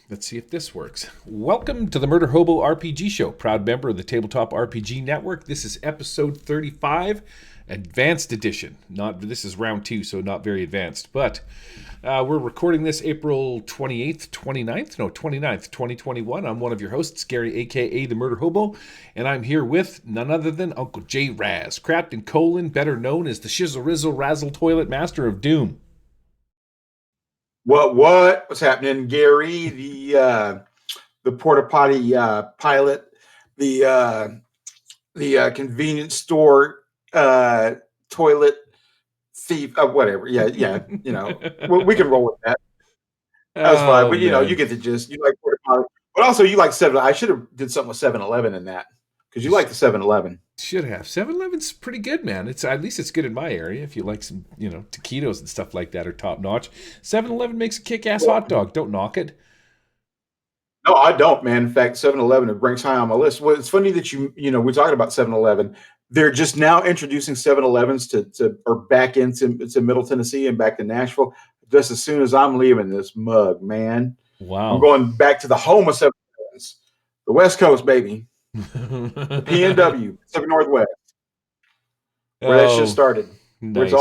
Let's see if this works. Welcome to the Murder Hobo RPG Show, proud member of the Tabletop RPG Network. This is episode 35, Advanced Edition. This is round 2, so not very advanced, but we're recording this April 28th, 29th, 2021. I'm one of your hosts, Gary, aka the Murder Hobo, and I'm here with none other than Uncle J. Raz, Captain Colin, better known as the Shizzle Rizzle Razzle Toilet Master of Doom. What's happening, Gary? The porta potty pilot, the convenience store toilet thief, whatever. Yeah. We can roll with that. That's fine. But you get the gist. You like porta potty, but also you like 7. I should have did something with 7-Eleven in that because you like the 7-Eleven. Should have. 7-Eleven's pretty good, man. At least it's good in my area. If you like some, taquitos and stuff like that are top notch. 7-Eleven makes a kick-ass hot dog. Don't knock it. No, I don't, man. In fact, 7-Eleven, it ranks high on my list. Well, it's funny that we're talking about 7-Eleven. They're just now introducing 7-Elevens or back into Middle Tennessee and back to Nashville just as soon as I'm leaving this mug, man. Wow. I'm going back to the home of 7-Elevens, the West Coast, baby. The PNW, Pacific Northwest, where that shit started. Nice.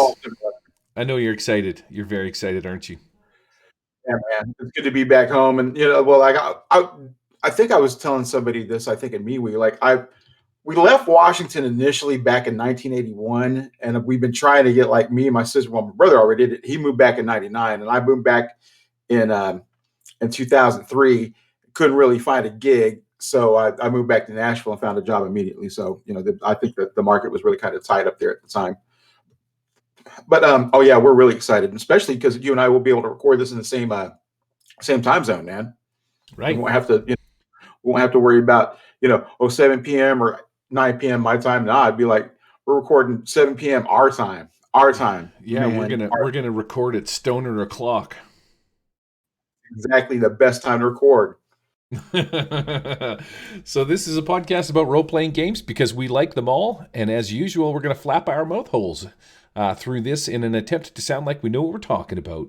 I know you're excited. You're very excited, aren't you? Yeah, man. It's good to be back home. And, I think I was telling somebody this, I think in MeWe, we left Washington initially back in 1981, and we've been trying to get me and my sister. Well, my brother already did it. He moved back in 99, and I moved back in 2003. Couldn't really find a gig, so I moved back to Nashville and found a job immediately. So I think that the market was really kind of tight up there at the time. But we're really excited, especially because you and I will be able to record this in the same time zone, man. Right. We won't have to worry about 7 p.m. or 9 p.m. my time. Now I'd be like, we're recording 7 p.m. our time. Yeah, we're gonna record at stoner o'clock. Exactly the best time to record. So this is a podcast about role-playing games because we like them all, and as usual, we're gonna flap our mouth holes through this in an attempt to sound like we know what we're talking about.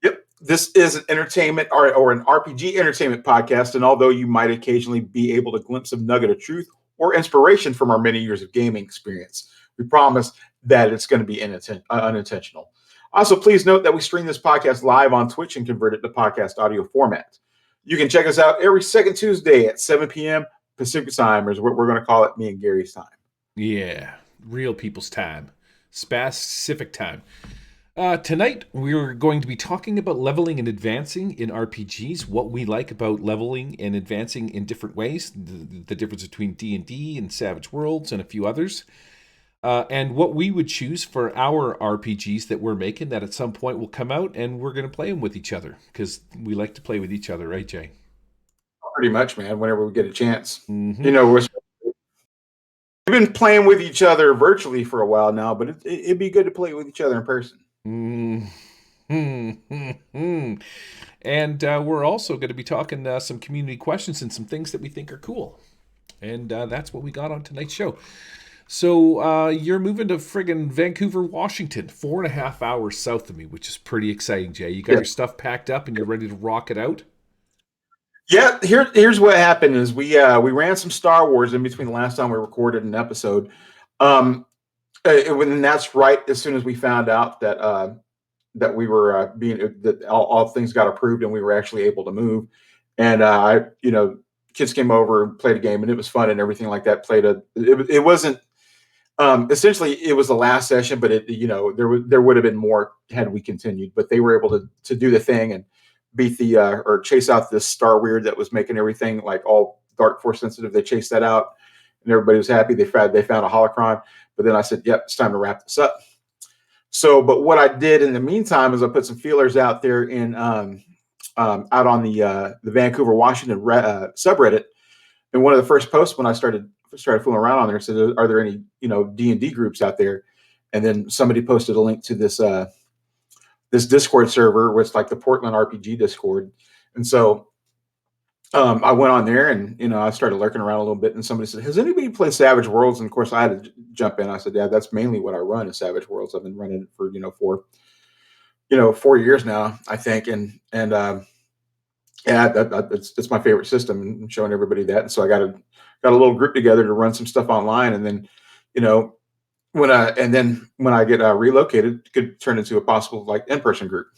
Yep. This is an entertainment or an RPG entertainment podcast, and although you might occasionally be able to glimpse a nugget of truth or inspiration from our many years of gaming experience, we promise that it's going to be unintentional. Also, please note that we stream this podcast live on Twitch and convert it to podcast audio format. You can check us out every second Tuesday at 7 p.m. Pacific time, or is what we're going to call it, me and Gary's time. Yeah, real people's time. Specific time. Tonight, we're going to be talking about leveling and advancing in RPGs, what we like about leveling and advancing in different ways, the difference between D&D and Savage Worlds and a few others, and what we would choose for our RPGs that we're making that at some point will come out, and we're going to play them with each other, because we like to play with each other, right, Jay? Pretty much, man, whenever we get a chance. Mm-hmm. We've been playing with each other virtually for a while now, but it'd be good to play with each other in person. Mm-hmm. And we're also going to be talking some community questions and some things that we think are cool. And that's what we got on tonight's show. So you're moving to friggin' Vancouver, Washington, 4.5 hours south of me, which is pretty exciting, Jay. You got your stuff packed up and you're ready to rock it out? Yeah, here's what happened is we ran some Star Wars in between the last time we recorded an episode. And that's right as soon as we found out that we were that all things got approved and we were actually able to move. And kids came over and played a game and it was fun and everything like that. It wasn't essentially it was the last session, but there would have been more had we continued. But they were able to do the thing and beat or chase out this Star Weird that was making everything like all Dark Force sensitive. They chased that out and everybody was happy. They found a holocron. But then I said, yep, it's time to wrap this up. So, but what I did in the meantime is I put some feelers out there in out on the Vancouver, Washington subreddit. And one of the first posts when I started fooling around on there said, "Are there any D&D groups out there?" And then somebody posted a link to this this Discord server, which is like the Portland RPG Discord. And so I went on there and, I started lurking around a little bit and somebody said, "Has anybody played Savage Worlds?" And of course I had to jump in. I said, "Yeah, that's mainly what I run is Savage Worlds. I've been running it for, 4 years now, I think." And Yeah, it's my favorite system, and showing everybody that. And so I got a little group together to run some stuff online, and then, you know, when I get relocated, it could turn into a possible like in person group.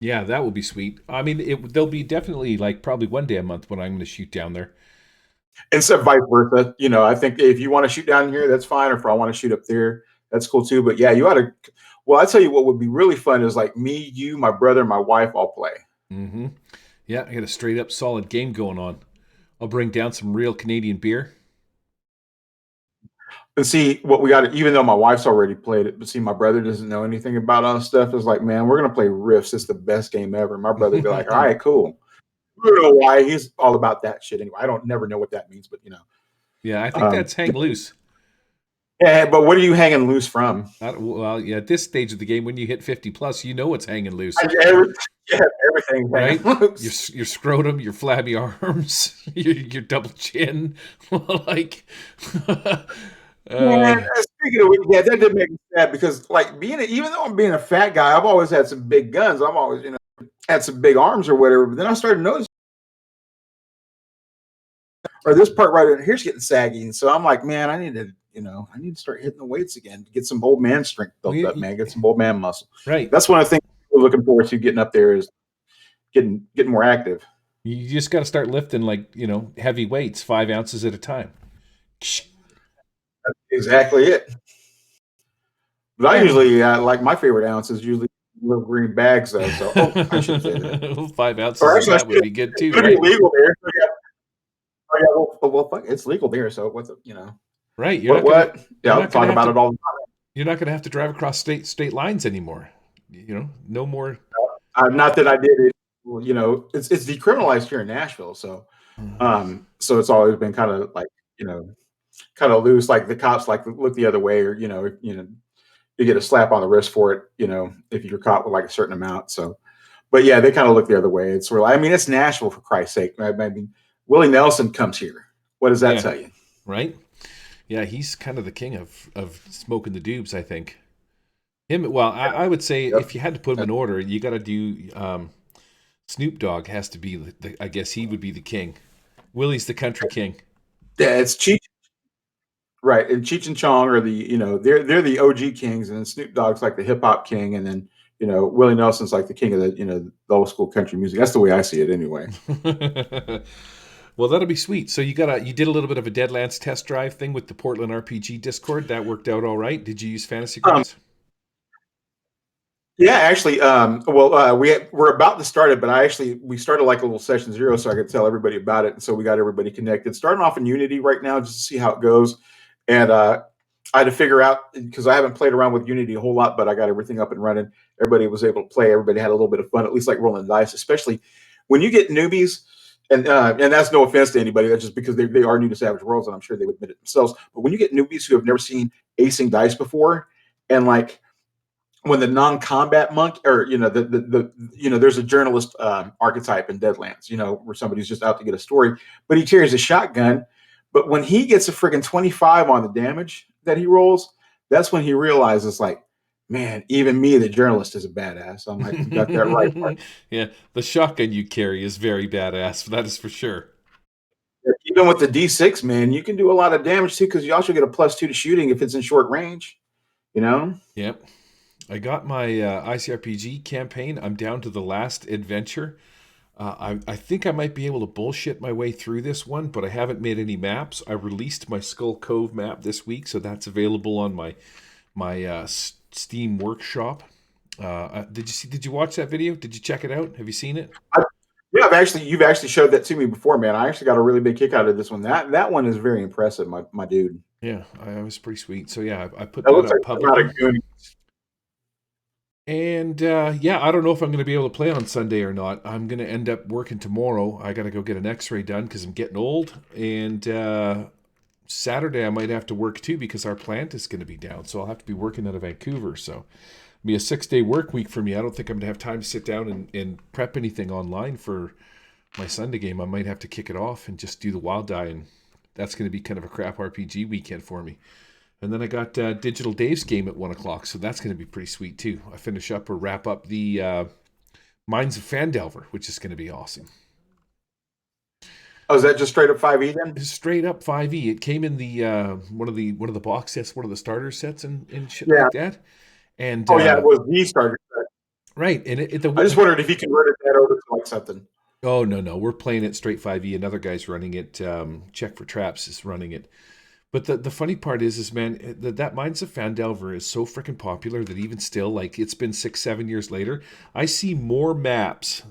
Yeah, that would be sweet. I mean, there'll be definitely like probably one day a month when I'm going to shoot down there. Instead of vice versa, I think if you want to shoot down here, that's fine. Or if I want to shoot up there, that's cool too. But yeah, you ought to. Well, I tell you what would be really fun is like me, you, my brother, my wife all play. Mm-hmm. Yeah, I got a straight up solid game going on. I'll bring down some real Canadian beer. And see what we got to, even though my wife's already played it, but see, my brother doesn't know anything about us stuff. It's like, man, we're gonna play Rifts. It's the best game ever. My brother would be like, all right, cool. I don't know why he's all about that shit anyway. I don't never know what that means, but Yeah, I think um, that's hang loose. yeah. But what are you hanging loose from? Well, yeah, at this stage of the game, when you hit 50 plus, you know it's hanging loose, Every, yeah, everything's right? hanging Your loose. your scrotum, your flabby arms, your double chin, like. Man, uh, speaking of which, yeah, that did make me sad because, like, even though I'm being a fat guy, I've always had some big guns. I'm always, had some big arms or whatever. But then I started noticing, or this part right in here's getting saggy, and so I'm like, man, I need to start hitting the weights again to get some old man strength well, built up, man. Get some old man muscle. right. That's one of the things we're looking forward to getting up there is getting more active. You just got to start lifting like heavy weights, 5 ounces at a time. Exactly it. But I Oh, usually like my favorite ounce is usually little green bags though. So I shouldn't say that. 5 ounces Or of actually, I that would should. be good It's too, going to be right? legal there. So yeah. Oh, yeah, well, fuck, it's legal there. So what's Right. what? Yeah, You're I'll not gonna talk have about to it all. you're not gonna have to drive across state lines anymore. No more. Not that I did it. Well, it's decriminalized here in Nashville. So it's always been kind of like you know, kind of loose. Like the cops like look the other way, or you get a slap on the wrist for it. If you're caught with like a certain amount. So, but yeah, they kind of look the other way. It's sort of, I mean, it's Nashville for Christ's sake. I mean, Willie Nelson comes here. What does that Yeah. tell you? Right. Yeah. He's kind of the king of smoking the dubs. I think him. Well, I would say Yep. if you had to put him in order, you got to do. Snoop Dogg has to be I guess he would be the king. Willie's the country king. Yeah, it's Cheech, right? And Cheech and Chong are they're the OG kings, and then Snoop Dogg's like the hip hop king, and then Willie Nelson's like the king of the old school country music. That's the way I see it, anyway. Well, that'll be sweet. So you did a little bit of a Deadlands test drive thing with the Portland RPG Discord. That worked out all right. Did you use Fantasy Um, Grounds? yeah, actually, well, we're about to start it, but we started like a little session zero, so I could tell everybody about it, and so we got everybody connected. Starting off in Unity right now, just to see how it goes, and I had to figure out because I haven't played around with Unity a whole lot, but I got everything up and running. Everybody was able to play. Everybody had a little bit of fun, at least like rolling dice, especially when you get newbies. And that's no offense to anybody. That's just because they are new to Savage Worlds, and I'm sure they would admit it themselves. But when you get newbies who have never seen acing dice before, and like when the non-combat monk, or there's a journalist archetype in Deadlands, where somebody's just out to get a story, but he carries a shotgun. But when he gets a friggin' 25 on the damage that he rolls, that's when he realizes, like, man, even me, the journalist, is a badass. I'm like, you got that right, partner. Yeah, the shotgun you carry is very badass. That is for sure. Even with the D6, man, you can do a lot of damage too, because you also get a +2 to shooting if it's in short range. You know. Yep. I got my ICRPG campaign. I'm down to the last adventure. I think I might be able to bullshit my way through this one, but I haven't made any maps. I released my Skull Cove map this week, so that's available on my Steam Workshop. Did you watch that video? Did you check it out? Have you seen it? Yeah, you've actually showed that to me before, man. I actually got a really big kick out of this one. That one is very impressive, my dude. Yeah, I was pretty sweet. So yeah, I put That that looks like up something out publicly. of Goonies. And yeah, I don't know if I'm going to be able to play on Sunday or not. I'm going to end up working tomorrow. I got to go get an X-ray done because I'm getting old. And Saturday I might have to work too because our plant is going to be down. So I'll have to be working out of Vancouver. So it'll be a 6-day work week for me. I don't think I'm going to have time to sit down and prep anything online for my Sunday game. I might have to kick it off and just do the wild die, and that's going to be kind of a crap RPG weekend for me. And then I got Digital Dave's game at 1 o'clock, so that's going to be pretty sweet too. I finish up or wrap up the Mines of Fandelver, which is going to be awesome. Oh, is that just straight up 5e then? Straight up 5e. It came in the one of the box sets, one of the starter sets, and shit Yeah. like that. And Oh yeah, it was the starter set. right, and I just wondered if you converted that over to like something. oh no, we're playing it straight 5e. Another guy's running it. Check for Traps is running it. But the funny part is man, that Mines of Fandelver is so freaking popular that even still, like it's been 6, 7 years later, I see more maps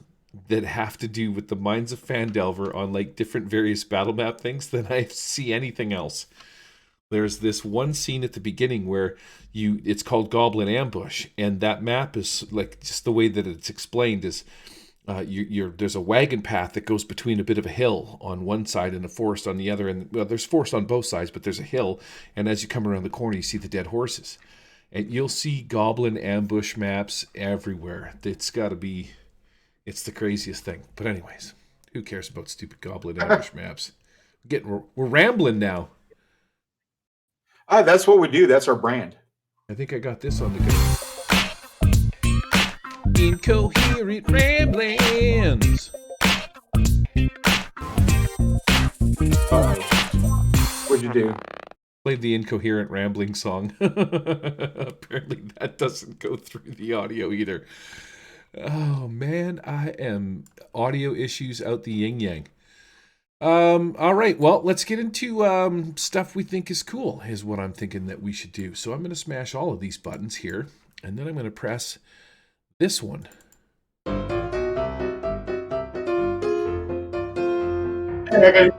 that have to do with the Mines of Fandelver on like different various battle map things than I see anything else. There's this one scene at the beginning where it's called Goblin Ambush, and that map is like just the way that it's explained is there's a wagon path that goes between a bit of a hill on one side and a forest on the other, and well, there's forest on both sides, but there's a hill, and as you come around the corner, you see the dead horses, and you'll see Goblin Ambush maps everywhere. It's the craziest thing. But anyways, who cares about stupid Goblin Ambush maps? We're rambling now. That's what we do. That's our brand. I think I got this on the go. Incoherent ramblings. What'd you do? Played the incoherent rambling song. Apparently that doesn't go through the audio either. Oh man, I am audio issues out the yin yang. All right, well, let's get into stuff we think is cool, is what I'm thinking that we should do. So I'm going to smash all of these buttons here, and then I'm going to press this one. Hey.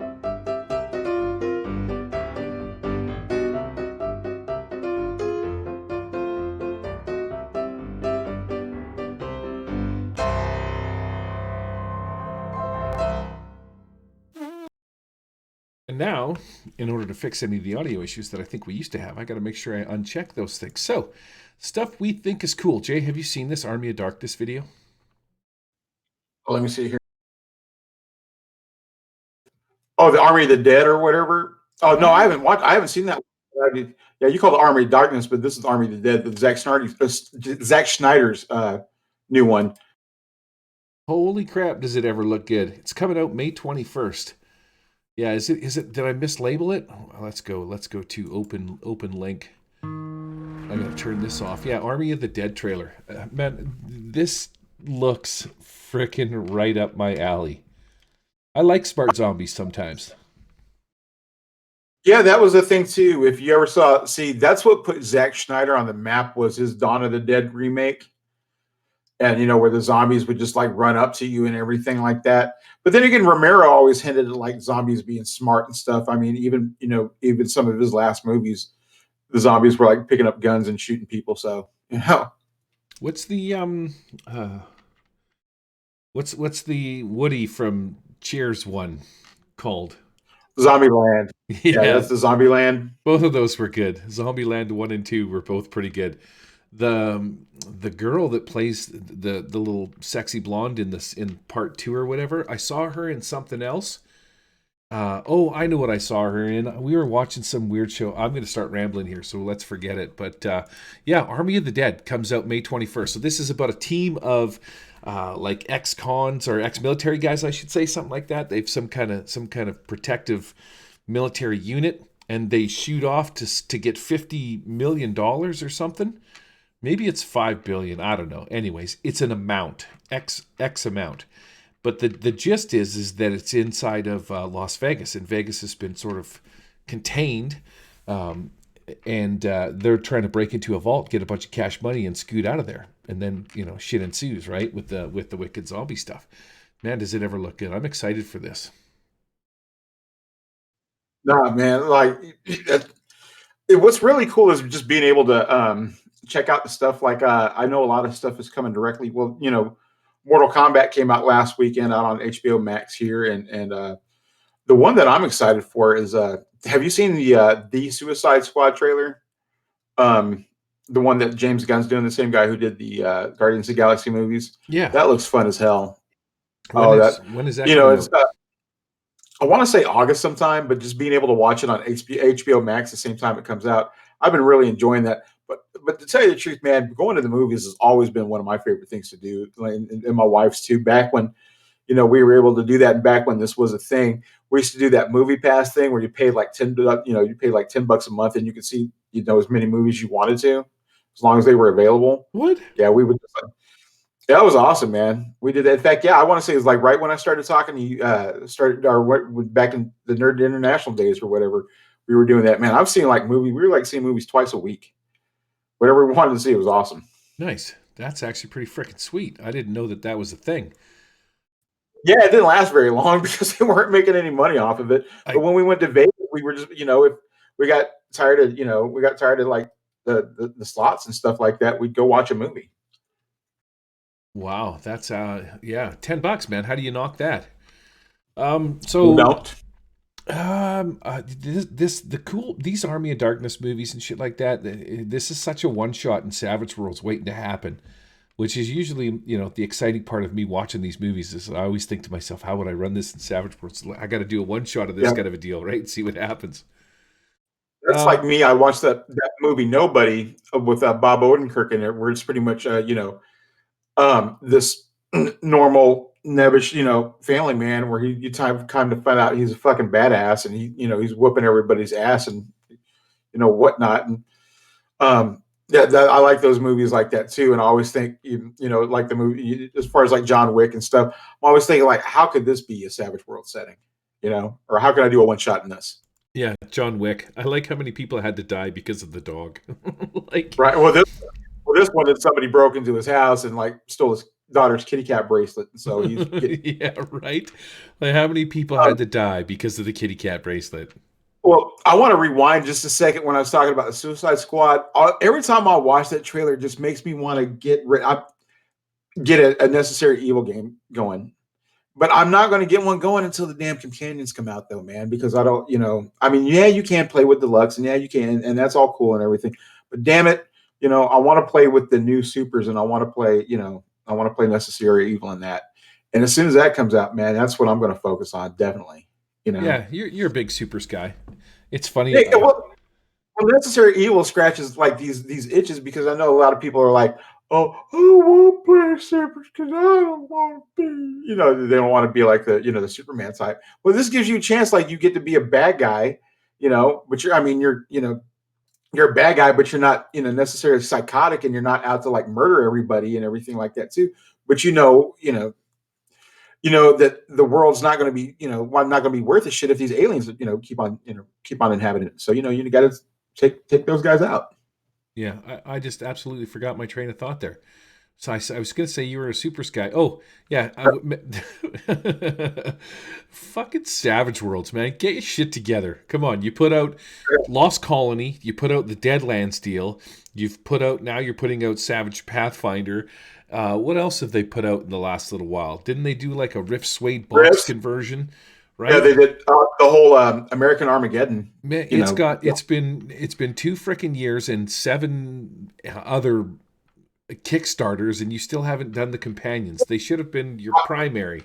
And now, in order to fix any of the audio issues that I think we used to have, I got to make sure I uncheck those things. So, stuff we think is cool. Jay, have you seen this Army of Darkness video? Oh, let me see here. Oh, the Army of the Dead or whatever. Oh no, I haven't seen that. Yeah, you call it Army of Darkness, but this is Army of the Dead. The Zack Snyder's new one. Holy crap, does it ever look good? It's coming out May 21st. Yeah, is it did I mislabel it? Oh, let's go to open link. I'm going to turn this off. Yeah, Army of the Dead trailer. Man, this looks frickin' right up my alley. I like smart zombies sometimes. Yeah, that was the thing too. If you ever that's what put Zack Snyder on the map was his Dawn of the Dead remake. And where the zombies would just like run up to you and everything like that. But then again, Romero always hinted at like zombies being smart and stuff. I mean, even some of his last movies, the zombies were like picking up guns and shooting people. So What's the what's the Woody from Cheers one called? Zombieland. Yeah, that's the Zombieland. Both of those were good. Zombieland 1 and 2 were both pretty good. The girl that plays the little sexy blonde in part 2 or whatever, I saw her in something else. I know what I saw her in. We were watching some weird show. I'm going to start rambling here, so let's forget it. But yeah, Army of the Dead comes out May 21st. So this is about a team of like ex-cons or ex-military guys, I should say, something like that. They've some kind of protective military unit, and they shoot off to get $50 million or something. Maybe it's 5 billion. I don't know. Anyways, it's an amount, X amount. But the gist is that it's inside of Las Vegas, and Vegas has been sort of contained, and they're trying to break into a vault, get a bunch of cash money, and scoot out of there. And then shit ensues, right, with the wicked zombie stuff. Man, does it ever look good? I'm excited for this. Nah, man, like what's really cool is just being able to check out the stuff. Like I know a lot of stuff is coming directly. Well, Mortal Kombat came out last weekend out on HBO Max here, and the one that I'm excited for is have you seen the Suicide Squad trailer? The one that James Gunn's doing, the same guy who did the Guardians of the Galaxy movies. Yeah, that looks fun as hell. When is that? It's I want to say August sometime, but just being able to watch it on HBO Max the same time it comes out, I've been really enjoying that. But but to tell you the truth, man, going to the movies has always been one of my favorite things to do, and my wife's too. Back when we were able to do that, and back when this was a thing, we used to do that movie pass thing where you paid like $10 a month, and you could see as many movies you wanted to, as long as they were available. What? Yeah, we would. Yeah, that was awesome, man. We did that. In fact, yeah, I want to say it was like right when I started talking to you, back in the Nerd International days or whatever, we were doing that. Man, I've seen we were like seeing movies twice a week. Whatever we wanted to see, it was awesome. Nice. That's actually pretty freaking sweet. I didn't know that was a thing. Yeah, it didn't last very long because they weren't making any money off of it. But when we went to Vegas, we were just, if we got tired of like the slots and stuff like that, we'd go watch a movie. Wow, that's yeah, $10, man. How do you knock that? These Army of Darkness movies and shit like that. This is such a one shot, and Savage World's waiting to happen, which is usually the exciting part of me watching these movies. Is I always think to myself, how would I run this in Savage World? So I got to do a one shot of this kind of a deal, right? And see what happens. That's like me. I watched that movie Nobody with Bob Odenkirk in it, where it's pretty much this normal nebbish family man, where you time to find out he's a fucking badass, and he's whooping everybody's ass and whatnot. And I like those movies like that too. And I always think like the movie as far as like John Wick and stuff, I'm always thinking like, how could this be a Savage World setting, or how can I do a one shot in this? Yeah, John Wick. I like how many people had to die because of the dog. Right. Well, this one that somebody broke into his house and like stole his daughter's kitty cat bracelet, and so he's yeah, right. Like how many people had to die because of the kitty cat bracelet? Well, I want to rewind just a second when I was talking about the Suicide Squad. Every time I watch that trailer, it just makes me want to get a Necessary Evil game going. But I'm not going to get one going until the damn companions come out, though, man, because I don't, I mean, yeah, you can play with Deluxe, and yeah, you can, and that's all cool and everything. But damn it, I want to play with the new supers, and I want to play, Necessary Evil in that. And as soon as that comes out, man, that's what I'm going to focus on, definitely. Yeah, you're a big supers guy. It's funny. Yeah, well, Necessary Evil scratches like these itches, because I know a lot of people are like, oh, I won't play supers because I don't want to be, they don't want to be like the Superman type. Well, this gives you a chance, like you get to be a bad guy, but you're a bad guy, but you're not, necessarily psychotic, and you're not out to like murder everybody and everything like that too. But that the world's not going to be, not going to be worth a shit if these aliens, keep on inhabiting it. So, you got to take those guys out. Yeah, I just absolutely forgot my train of thought there. So I was going to say you were a supers guy. Oh, yeah. Fucking Savage Worlds, man. Get your shit together. Come on. You put out Lost Colony. You put out the Deadlands deal. Now you're putting out Savage Pathfinder. What else have they put out in the last little while? Didn't they do like a Rift Suede box conversion? Right? Yeah, they did the whole American Armageddon. Man, it's been 2 freaking years and 7 other Kickstarters, and you still haven't done the companions. They should have been your primary.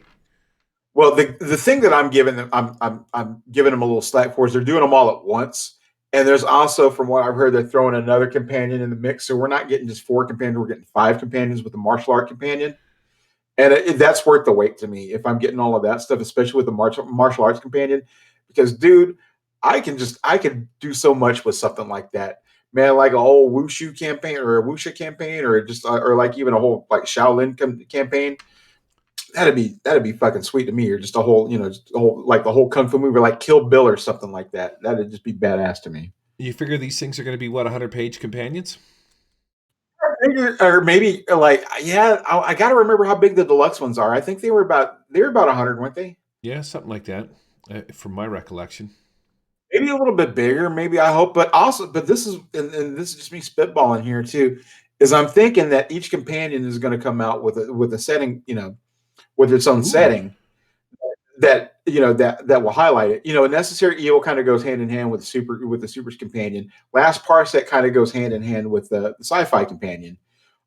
Well, the thing that I'm giving them, I'm giving them a little slack for is they're doing them all at once. And there's also, from what I've heard, they're throwing another companion in the mix. So we're not getting just 4 companions; we're getting 5 companions with the martial art companion. And that's worth the wait to me if I'm getting all of that stuff, especially with the martial arts companion, because dude, I can do so much with something like that, man. Like a whole wushu campaign or a wuxia campaign, or or like even a whole like Shaolin campaign. That'd be fucking sweet to me, or just a whole, like the whole kung fu movie, like Kill Bill or something like that. That'd just be badass to me. You figure these things are going to be 100-page companions? Or maybe like, yeah, I got to remember how big the deluxe ones are. I think they were about 100, weren't they? Yeah, something like that, from my recollection. Maybe a little bit bigger, maybe, I hope. But this is, and this is just me spitballing here too, is I'm thinking that each companion is going to come out with a setting, with its own setting that that will highlight it. Necessary Evil kind of goes hand in hand with the Super's companion. Last Parsec kind of goes hand in hand with the sci-fi companion.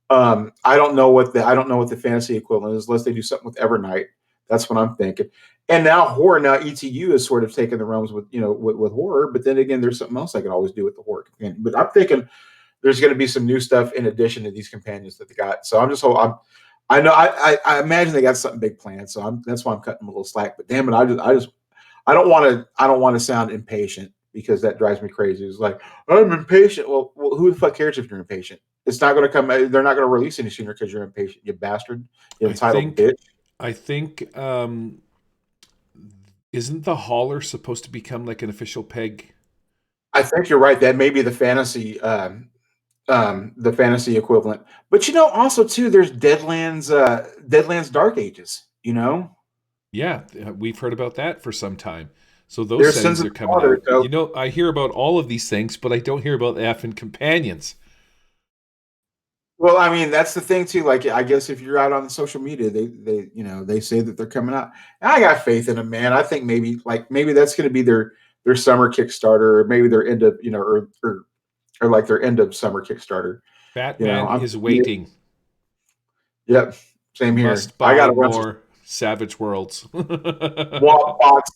I don't know what the fantasy equivalent is, unless they do something with Evernight. That's what I'm thinking. And now horror. Now ETU is sort of taking the realms with with horror, but then again, there's something else I can always do with the horror companion. But I'm thinking there's going to be some new stuff in addition to these companions that they got. So I'm just I know I imagine they got something big planned. So that's why I'm cutting them a little slack. But damn it, I don't want to sound impatient because that drives me crazy. It's like I'm impatient. Well, who the fuck cares if you're impatient? It's not going to come. They're not going to release any sooner because you're impatient. You bastard. You I entitled think bitch. I think isn't the hauler supposed to become like an official peg? I think you're right. That may be the fantasy equivalent. But also too, there's Deadlands Dark Ages. Yeah, we've heard about that for some time. So those There's Sins settings of are the coming Father. out. So I hear about all of these things, but I don't hear about the effing companions. well, I mean, that's the thing too. Like, I guess if you're out on social media, they say that they're coming out. And I got faith in them, man. I think maybe that's going to be their summer Kickstarter, or maybe their end of or like their end of summer Kickstarter. Batman I'm is waiting. Yep, same here. Must I got buy to run some more Savage Worlds. wall box.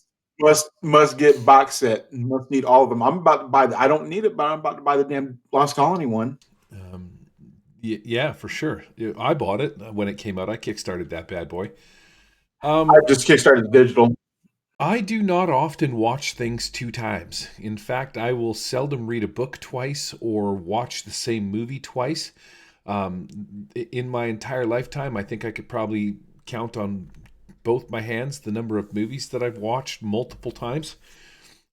Must get box set. Must need all of them. I'm about to buy. I don't need it, but I'm about to buy the damn Lost Colony one. um, yeah, for sure. Yeah, I bought it when it came out. I kickstarted that bad boy. I just kickstarted digital. I do not often watch things two times. In fact, I will seldom read a book twice or watch the same movie twice. In my entire lifetime, I think I could probably count on both my hands the number of movies that I've watched multiple times.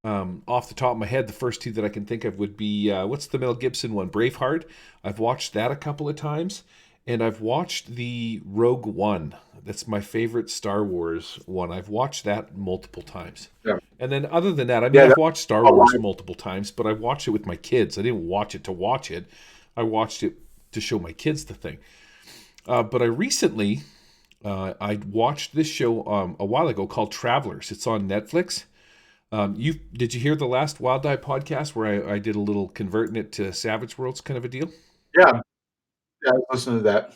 Off the top of my head, the first two that I can think of would be what's the Mel Gibson one? Braveheart. I've watched that a couple of times, and I've watched the Rogue One. That's my favorite Star Wars one. I've watched that multiple times. Yeah, And then other than that, I mean, yeah. I've That's watched Star all Wars right. multiple times, but I watched it with my kids. I didn't watch it to watch it. I watched it to show my kids the thing. But I recently, I watched this show a while ago called Travelers. It's on Netflix. Did you hear the last Wild Die podcast where I did a little converting it to Savage Worlds kind of a deal? Yeah, yeah. I was listening to that.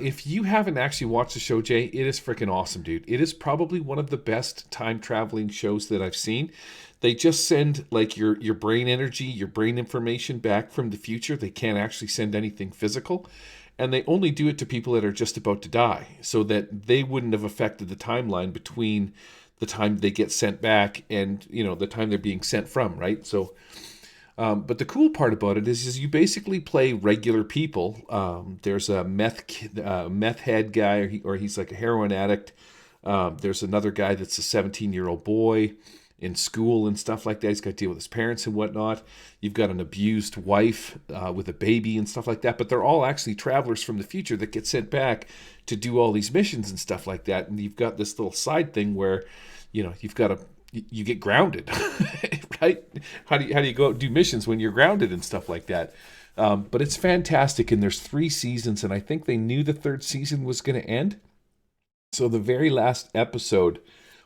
If you haven't actually watched the show, Jay, it is freaking awesome, dude. It is probably one of the best time traveling shows that I've seen. They just send like your brain energy, your brain information back from the future. They can't actually send anything physical, and they only do it to people that are just about to die, so that they wouldn't have affected the timeline between the time they get sent back and the time they're being sent from, right? So but the cool part about it is you basically play regular people. There's a meth head guy, or he's like a heroin addict. There's another guy that's a 17-year-old boy in school and stuff like that. He's got to deal with his parents and whatnot. You've got an abused wife with a baby and stuff like that. But they're all actually travelers from the future that get sent back to do all these missions and stuff like that. And you've got this little side thing where, you've got to you get grounded, right? How do you go out and do missions when you're grounded and stuff like that? But it's fantastic, and there's 3 seasons, and I think they knew the third season was going to end. So the very last episode,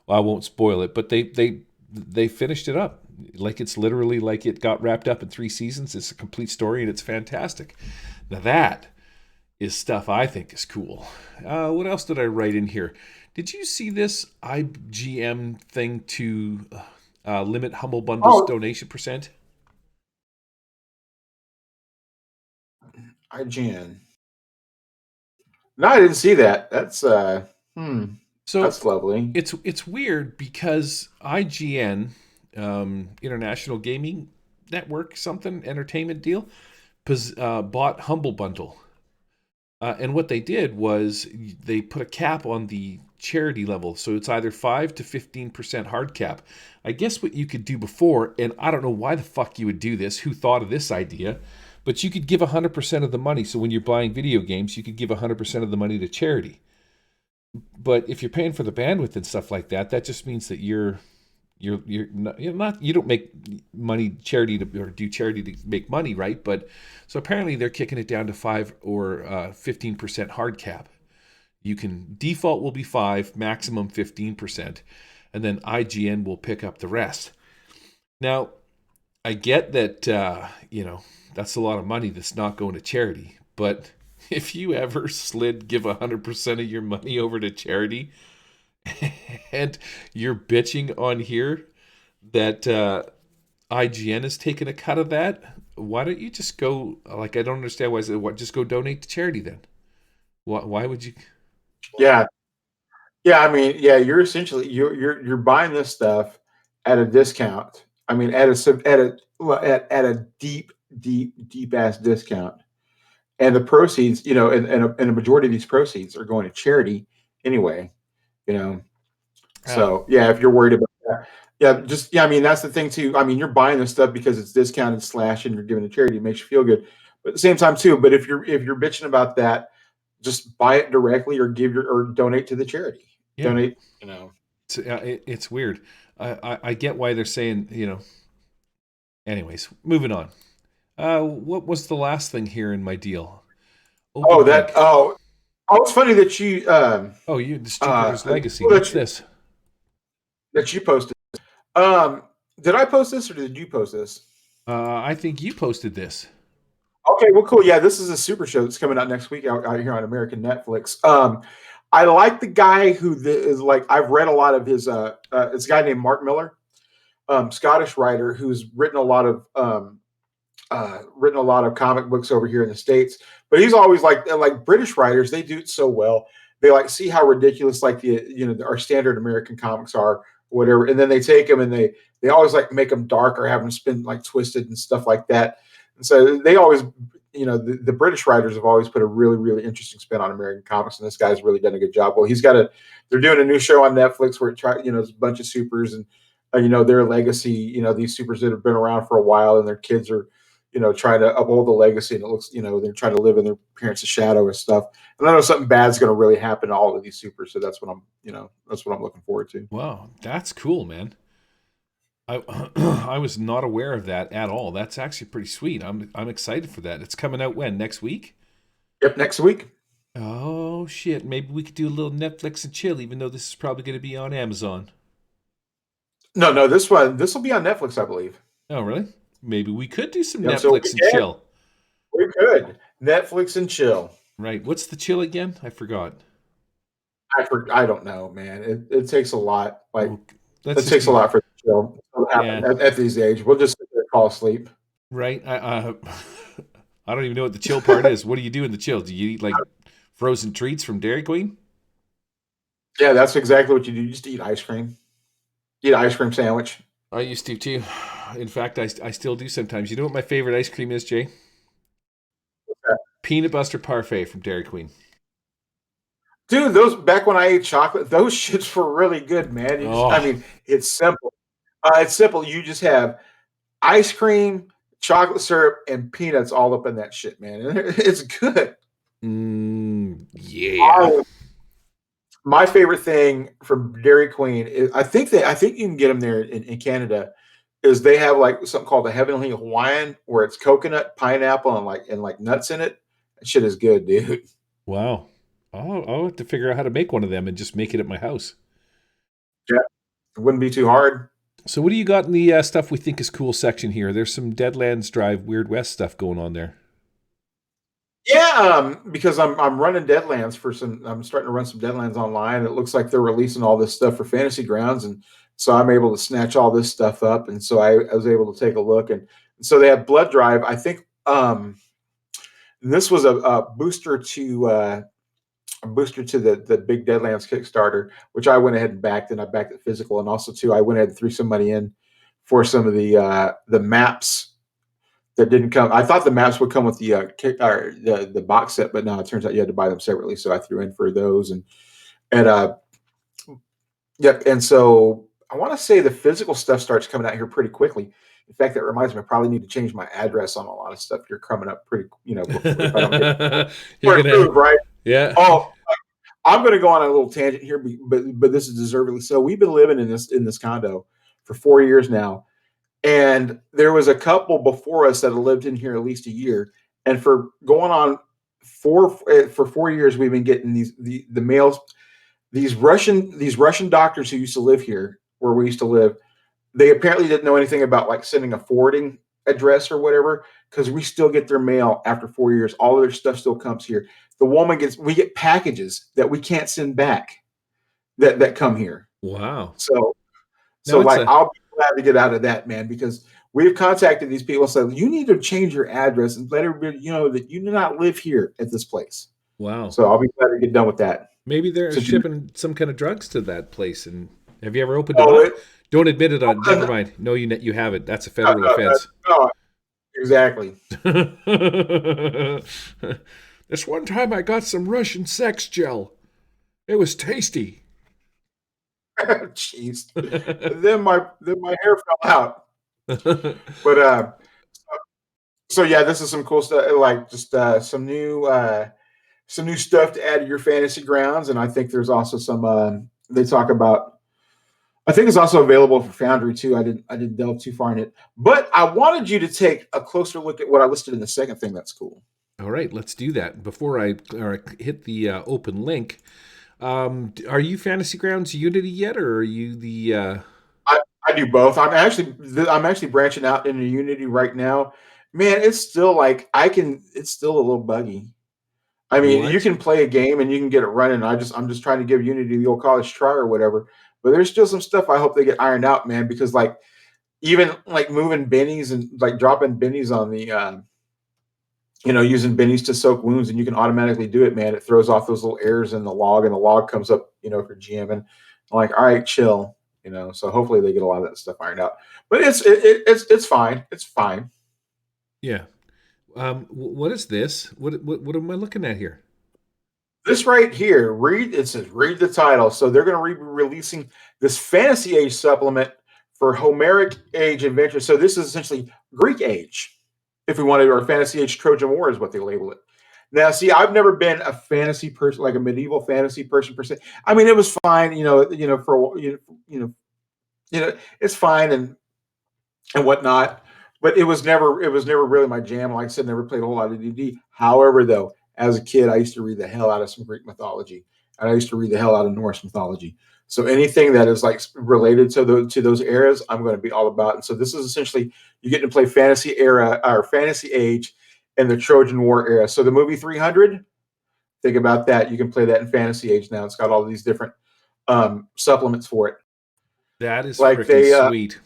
well, I won't spoil it, but they finished it up. Like it's literally like it got wrapped up in 3 seasons. It's a complete story, and it's fantastic. Now that is stuff I think is cool. What else did I write in here? Did you see this IGM thing to limit Humble Bundle's Oh, donation percent? IGN. No, I didn't see that. Hmm. So That's lovely. it's weird because IGN, International Gaming Network, something entertainment deal, bought Humble Bundle. And what they did was they put a cap on the charity level. So it's either 5 to 15% hard cap. I guess what you could do before, and I don't know why the fuck you would do this, who thought of this idea, but you could give 100% of the money. So when you're buying video games, you could give 100% of the money to charity. But if you're paying for the bandwidth and stuff like that, that just means that you don't make money charity to or do charity to make money, right? But so apparently they're kicking it down to 5 or 15% hard cap. You can default will be 5, maximum 15%, and then IGN will pick up the rest. Now, I get that that's a lot of money that's not going to charity, but if you ever give 100% of your money over to charity and you're bitching on here that IGN has taken a cut of that, why don't you just go? Like, I don't understand why. Is it what? Just go donate to charity then. Why would you? Yeah, yeah. I mean, yeah. You're essentially you're buying this stuff at a discount. I mean, at a deep ass discount, and the proceeds, and a majority of these proceeds are going to charity anyway. You know, Oh, so yeah, if you're worried about that, yeah, just yeah. I mean, that's the thing too. I mean, you're buying this stuff because it's discounted slash, and you're giving it to charity. It makes you feel good, but at the same time too. But if you're bitching about that, just buy it directly or or donate to the charity. yeah. Donate, It's weird. I get why they're saying, Anyways, moving on. What was the last thing here in my deal? Oh, Open that. ink. Oh, it's funny that you Oh, the Jupiter's Legacy. that What's you, this? that you posted. Um, did I post this or did you post this? I think you posted this. Okay, well, cool. Yeah, this is a super show that's coming out next week out here on American Netflix. I like the guy who is like I've read a lot of his. It's a guy named Mark Miller, Scottish writer who's written a lot of comic books over here in the States. But he's always like British writers, they do it so well. They like see how ridiculous like our standard American comics are, whatever, and then they take them and they always like make them dark or have them spin like twisted and stuff like that. And so they always, the British writers have always put a really really interesting spin on American comics, and this guy's really done a good job. Well, they're doing a new show on Netflix where it's a bunch of supers and their legacy. These supers that have been around for a while and their kids are trying to uphold the legacy, and it looks, they're trying to live in their parents' shadow and stuff. And I know something bad's going to really happen to all of these supers, so that's what I'm looking forward to. Wow, that's cool, man. I I was not aware of that at all. That's actually pretty sweet. I'm excited for that. It's coming out when? Next week? Yep, next week. Oh shit, maybe we could do a little Netflix and chill, even though this is probably going to be on Amazon. No, this will be on Netflix, I believe. Oh, really? Maybe we could do some Yep, so Netflix and chill. we could Netflix and chill. Right. What's the chill again? I forgot. I don't know, man. It takes a lot. Like Well, let's it just takes a do, lot for it to yeah, happen at these age. We'll just sit there and fall asleep. right. I don't even know what the chill part is. What do you do in the chill? Do you eat like frozen treats from Dairy Queen? Yeah, that's exactly what you do. You just eat ice cream. Eat an ice cream sandwich. I used to too. In fact, I still do sometimes. You know what my favorite ice cream is, Jay? Peanut butter parfait from Dairy Queen. Dude, those back when I ate chocolate, those shits were really good, man. I Oh, mean, it's simple. It's simple. You just have ice cream, chocolate syrup, and peanuts all up in that shit, man. And it's good. yeah. My favorite thing from Dairy Queen is I think you can get them there in Canada. Is they have like something called the Heavenly Hawaiian, where it's coconut, pineapple, and like nuts in it. That shit is good, dude. Wow. I'll have to figure out how to make one of them and just make it at my house. Yeah, it wouldn't be too hard. So, what do you got in the stuff we think is cool section here? There's some Deadlands Drive Weird West stuff going on there. Yeah, because I'm running Deadlands for some. I'm starting to run some Deadlands online. It looks like they're releasing all this stuff for Fantasy Grounds, and so I'm able to snatch all this stuff up. And so I was able to take a look, and so they have Blood Drive. I think this was a booster to the big Deadlands Kickstarter, which I went ahead and backed, and I backed it physical, and also too I went ahead and threw some money in for some of the maps that didn't come. I thought the maps would come with the box set, but no, it turns out you had to buy them separately. So I threw in for those, and yep. And so I want to say the physical stuff starts coming out here pretty quickly. In fact, that reminds me, I probably need to change my address on a lot of stuff here coming up pretty, before, if I don't get You're before it gonna, approved, right? yeah. Oh, I'm going to go on a little tangent here, but this is deservedly so. We've been living in this condo for 4 years now, and there was a couple before us that had lived in here at least a year. And for going on for 4 years, we've been getting the mails. These Russian doctors who used to live here where we used to live. They apparently didn't know anything about like sending a forwarding address or whatever, because we still get their mail after 4 years. All of their stuff still comes here. We get packages that we can't send back that come here. Wow. So Now so it's like a I'll be glad to get out of that, man, because we've contacted these people and said, you need to change your address and let everybody know that you do not live here at this place. Wow. So I'll be glad to get done with that. Maybe they're So shipping some kind of drugs to that place. And have you ever opened them up? Don't admit it. Never mind. No, you haven't. That's a federal offense. No, exactly. This one time I got some Russian sex gel. It was tasty. Jeez. then my hair fell out. But so yeah, this is some cool stuff. Like just some new stuff to add to your fantasy grounds, and I think there's also some. They talk about. I think it's also available for Foundry too. I didn't delve too far in it, but I wanted you to take a closer look at what I listed in the second thing that's cool. All right, let's do that. Before I hit the open link, are you Fantasy Grounds Unity yet, or are you the? I do both. I'm actually branching out into Unity right now. Man, it's still like It's still a little buggy. I mean, you can play a game and you can get it running. I'm just trying to give Unity the old college try or whatever. But there's still some stuff I hope they get ironed out, man. Because like even like moving bennies and like dropping bennies on the using bennies to soak wounds, and you can automatically do it, man. It throws off those little errors in the log, and the log comes up, for GMing. I'm like, all right, chill, So hopefully they get a lot of that stuff ironed out. But it's fine. It's fine. Yeah. What is this? What am I looking at here? This right here, it says read the title. So they're going to be releasing this Fantasy Age supplement for Homeric Age Adventure. So this is essentially Greek Age, if we wanted, or Fantasy Age Trojan War is what they label it. Now, see, I've never been a fantasy person, like a medieval fantasy person per se. I mean, it was fine, it's fine and whatnot. But it was never really my jam. Like I said, never played a whole lot of D&D. However, though, as a kid, I used to read the hell out of some Greek mythology, and I used to read the hell out of Norse mythology. So anything that is like related to those eras, I'm going to be all about. And so this is essentially you get to play fantasy era or Fantasy Age in the Trojan War era. So the movie 300, think about that. You can play that in Fantasy Age now. It's got all these different supplements for it. That is like freaking sweet.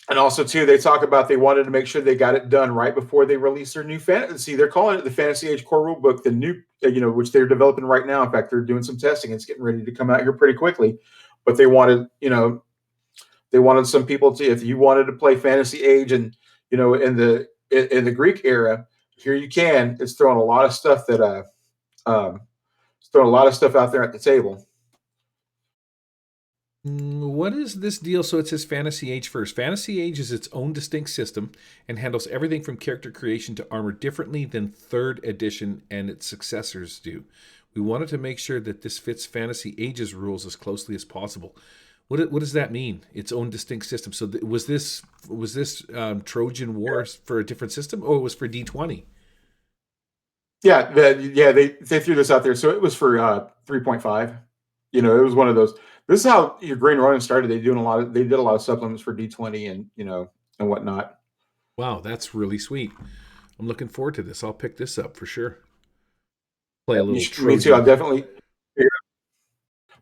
And also, too, they talk about they wanted to make sure they got it done right before they release their new fantasy. They're calling it the Fantasy Age Core Rulebook, the new, which they're developing right now. In fact, they're doing some testing. It's getting ready to come out here pretty quickly. But they wanted, some people to, if you wanted to play Fantasy Age and, in the Greek era, here you can. It's throwing a lot of stuff it's throwing a lot of stuff out there at the table. What is this deal? So it says Fantasy Age first. Fantasy Age is its own distinct system and handles everything from character creation to armor differently than 3rd edition and its successors do. We wanted to make sure that this fits Fantasy Age's rules as closely as possible. What does that mean? Its own distinct system. So was this Trojan War for a different system, or it was for D20? Yeah, they threw this out there. So it was for 3.5. It was one of those. This is how your Green Ronin started. They did a lot of supplements for D20 and and whatnot. Wow, that's really sweet. I'm looking forward to this. I'll pick this up for sure. Play a little Trojan. Me too. I'll definitely.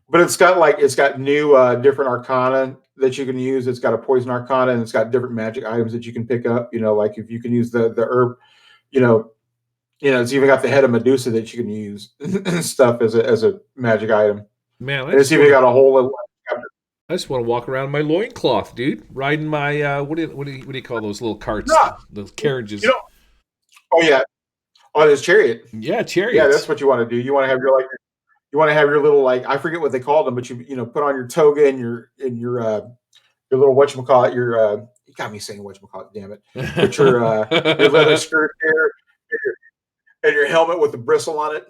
But it's got new different arcana that you can use. It's got a poison arcana, and it's got different magic items that you can pick up. Like if you can use the herb, it's even got the head of Medusa that you can use and stuff as a magic item. Man, it's even got a whole. I just want to walk around in my loincloth, dude. Riding my what do you call those little carts? Those carriages. Oh yeah, on his chariot. Yeah, chariot. Yeah, that's what you want to do. You want to have your little I forget what they called them, but you put on your toga and your little whatchamacallit, you got me saying whatchamacallit, damn it. Put your leather skirt there and your helmet with the bristle on it.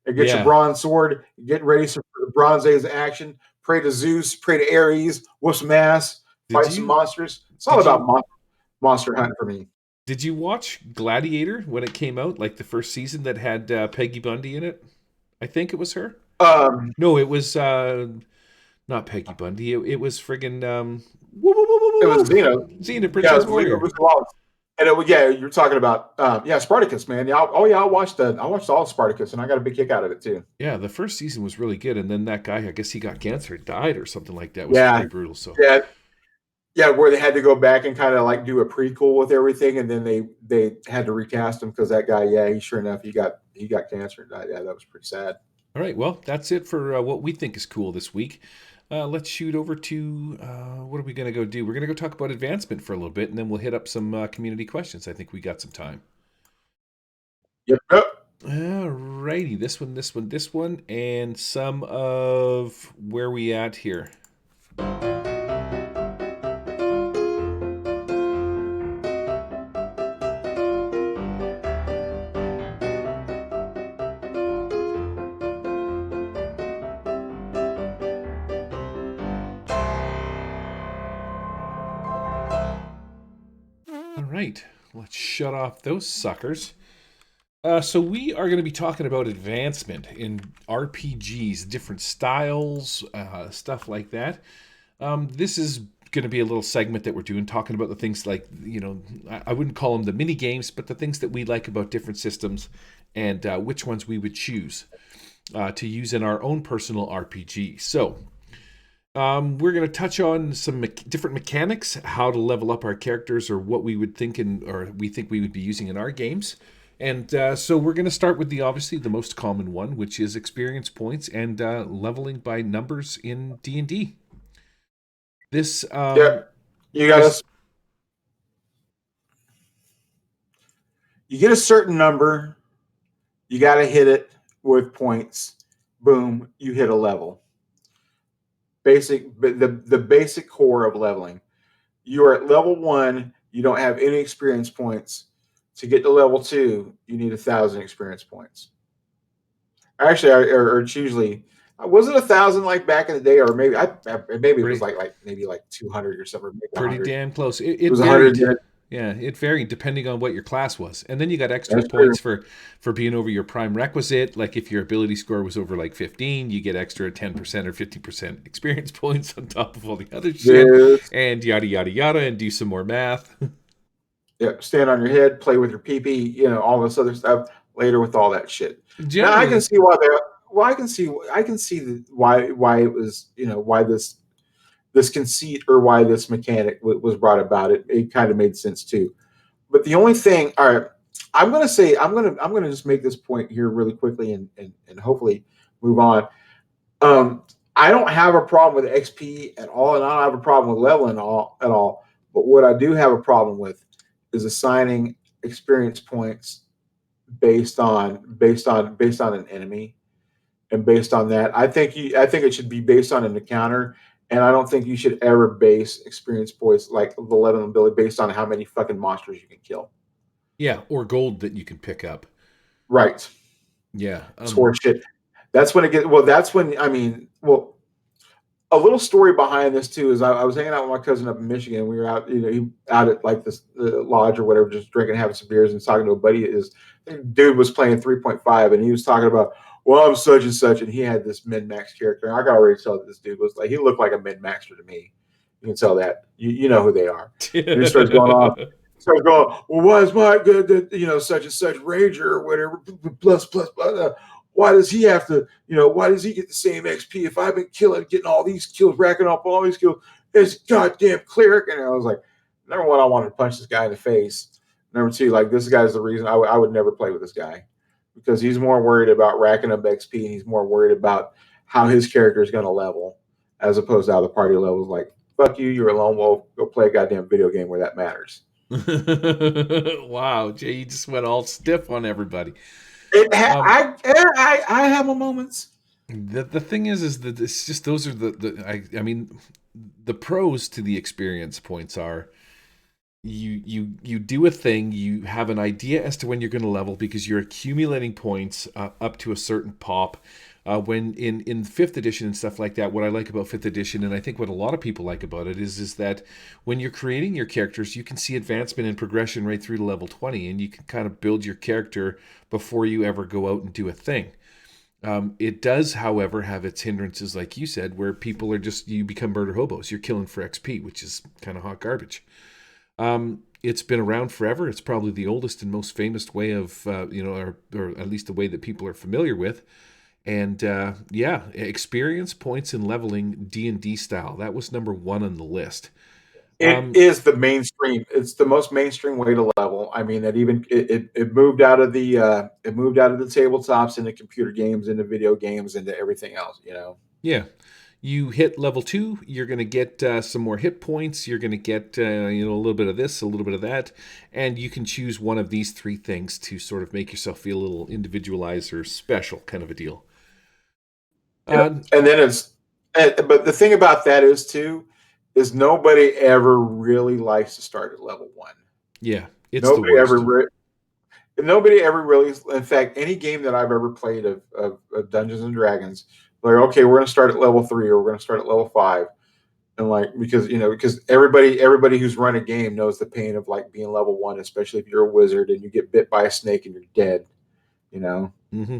And get your bronze sword, get ready for the Bronze Age action. Pray to Zeus, pray to Ares, whoop some ass, fight some monsters. It's all about monster hunting for me. Did you watch Gladiator when it came out, like the first season that had Peggy Bundy in it? I think it was her. No, it was not Peggy Bundy. It was friggin' it was Xena. Xena, Princess Warrior. It was and you're talking about Spartacus, man. Yeah, I watched all of Spartacus, and I got a big kick out of it too. Yeah, the first season was really good, and then that guy, I guess he got cancer, died or something like that. It was pretty brutal. So Yeah, where they had to go back and kind of like do a prequel with everything, and then they had to recast him because that guy, yeah, he sure enough he got cancer and died. Yeah, that was pretty sad. All right, well, that's it for what we think is cool this week. Let's shoot over to what are we going to go do? We're going to go talk about advancement for a little bit, and then we'll hit up some community questions. I think we got some time. Yep. Yep. All righty, this one, and some of where we at here. All right, let's shut off those suckers. So we are going to be talking about advancement in RPGs, different styles, stuff like that. This is going to be a little segment that we're doing, talking about the things like, I wouldn't call them the mini games, but the things that we like about different systems and which ones we would choose to use in our own personal RPG. So we're going to touch on some different mechanics, how to level up our characters, or what we would think or we think we would be using in our games. And so we're going to start with obviously the most common one, which is experience points and leveling by numbers in D&D. This you got you get a certain number, you got to hit it with points. Boom, you hit a level. The basic core of leveling. You are at level 1. You don't have any experience points. To get to level 2, you need 1,000 experience points. Actually, or it's usually, was it 1,000 like back in the day, or maybe it was like 200 or something. Maybe pretty 100. damn close. It was varied. 100. Yeah, it varied depending on what your class was, and then you got extra points for being over your prime requisite. Like if your ability score was over like 15, you get extra 10% or 50% experience points on top of all the other shit, and yada yada yada, and do some more math. Yep, stand on your head, play with your pee-pee, all this other stuff later with all that shit. Generally, now I can see why they. Well, I can see why it was, why this conceit or why this mechanic was brought about. It kind of made sense too. But the only thing, all right, I'm gonna just make this point here really quickly and hopefully move on. I don't have a problem with XP at all, and I don't have a problem with leveling at all. But what I do have a problem with is assigning experience points based on an enemy, and based on that, I think it should be based on an encounter, and I don't think you should ever base experience points like the leveling ability based on how many fucking monsters you can kill. Yeah, or gold that you can pick up. Right. Yeah. Score shit. That's when it gets. Well, that's when a little story behind this too is I was hanging out with my cousin up in Michigan. We were out, out at like this lodge or whatever, just drinking, having some beers, and talking to a buddy. Dude was playing 3.5, and he was talking about, well, I'm such and such, and he had this min-max character. And I can already tell that this dude was like, he looked like a min-maxer to me. You can tell that. You know who they are. And he starts going on. Starts going, well, why is my good, such and such ranger or whatever, plus, why does he have to, why does he get the same XP if I've been getting all these kills, racking up all these kills, this goddamn cleric? And I was like, number one, I wanted to punch this guy in the face. Number two, like, this guy's the reason I would never play with this guy, because he's more worried about racking up XP, and he's more worried about how his character is going to level, as opposed to how the party levels. Like, fuck you, you're a lone wolf, go play a goddamn video game where that matters. Wow, Jay, you just went all stiff on everybody. I have my moments. The thing is that it's just, those are I mean, the pros to the experience points are you do a thing, you have an idea as to when you're going to level because you're accumulating points up to a certain pop. When in 5th edition and stuff like that, what I like about 5th edition, and I think what a lot of people like about it, is that when you're creating your characters, you can see advancement and progression right through to level 20, and you can kind of build your character before you ever go out and do a thing. It does, however, have its hindrances, like you said, where people are you become murder hobos. You're killing for XP, which is kind of hot garbage. It's been around forever. It's probably the oldest and most famous way of, or at least the way that people are familiar with. And experience points in leveling D&D style. That was number 1 on the list. It is the mainstream. It's the most mainstream way to level. I mean, it moved out of the tabletops into computer games, into video games, into everything else. Yeah. You hit level 2, you're going to get some more hit points. You're going to get a little bit of this, a little bit of that, and you can choose one of these three things to sort of make yourself feel a little individualized or special, kind of a deal. And then but the thing about that is nobody ever really likes to start at level 1. Yeah, it's Nobody the worst. Nobody ever really. In fact, any game that I've ever played of Dungeons and Dragons, like, okay, we're going to start at level 3 or we're going to start at level 5, and like because everybody who's run a game knows the pain of like being level 1, especially if you're a wizard and you get bit by a snake and you're dead. Mm-hmm.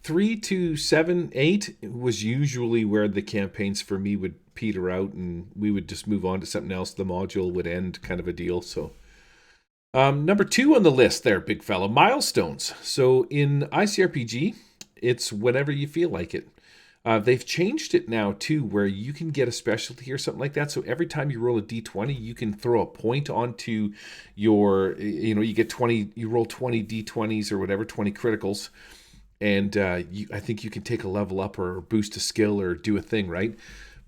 3 to 7, 8 was usually where the campaigns for me would peter out, and we would just move on to something else. The module would end, kind of a deal. So. Number 2 on the list there, big fella, milestones. So in ICRPG, it's whenever you feel like it. They've changed it now too, where you can get a specialty or something like that. So every time you roll a d20, you can throw a point onto your, you get 20, you roll 20 d20s or whatever, 20 criticals. And I think you can take a level up or boost a skill or do a thing, right?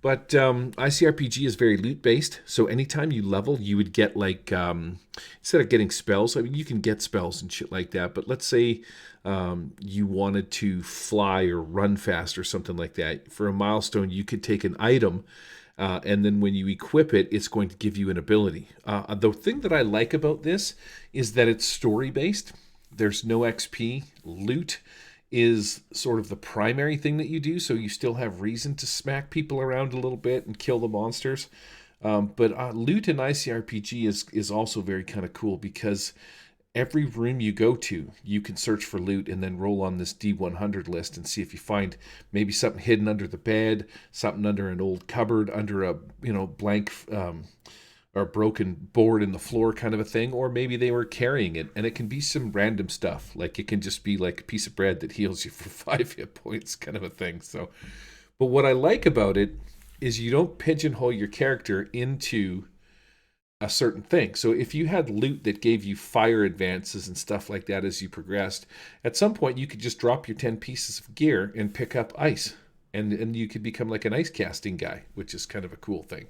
But ICRPG is very loot based, so anytime you level, you would get like instead of getting spells. I mean, you can get spells and shit like that. But let's say you wanted to fly or run fast or something like that. For a milestone, you could take an item, and then when you equip it, it's going to give you an ability. The thing that I like about this is that it's story based. There's no XP. Loot is sort of the primary thing that you do, so you still have reason to smack people around a little bit and kill the monsters. But loot in ICRPG is also very kind of cool because every room you go to, you can search for loot and then roll on this D100 list and see if you find maybe something hidden under the bed, something under an old cupboard, under a blank or broken board in the floor kind of a thing, or maybe they were carrying it, and it can be some random stuff. Like it can just be like a piece of bread that heals you for 5 hit points kind of a thing. So, but what I like about it is you don't pigeonhole your character into a certain thing. So if you had loot that gave you fire advances and stuff like that as you progressed, at some point you could just drop your 10 pieces of gear and pick up ice, and you could become like an ice casting guy, which is kind of a cool thing.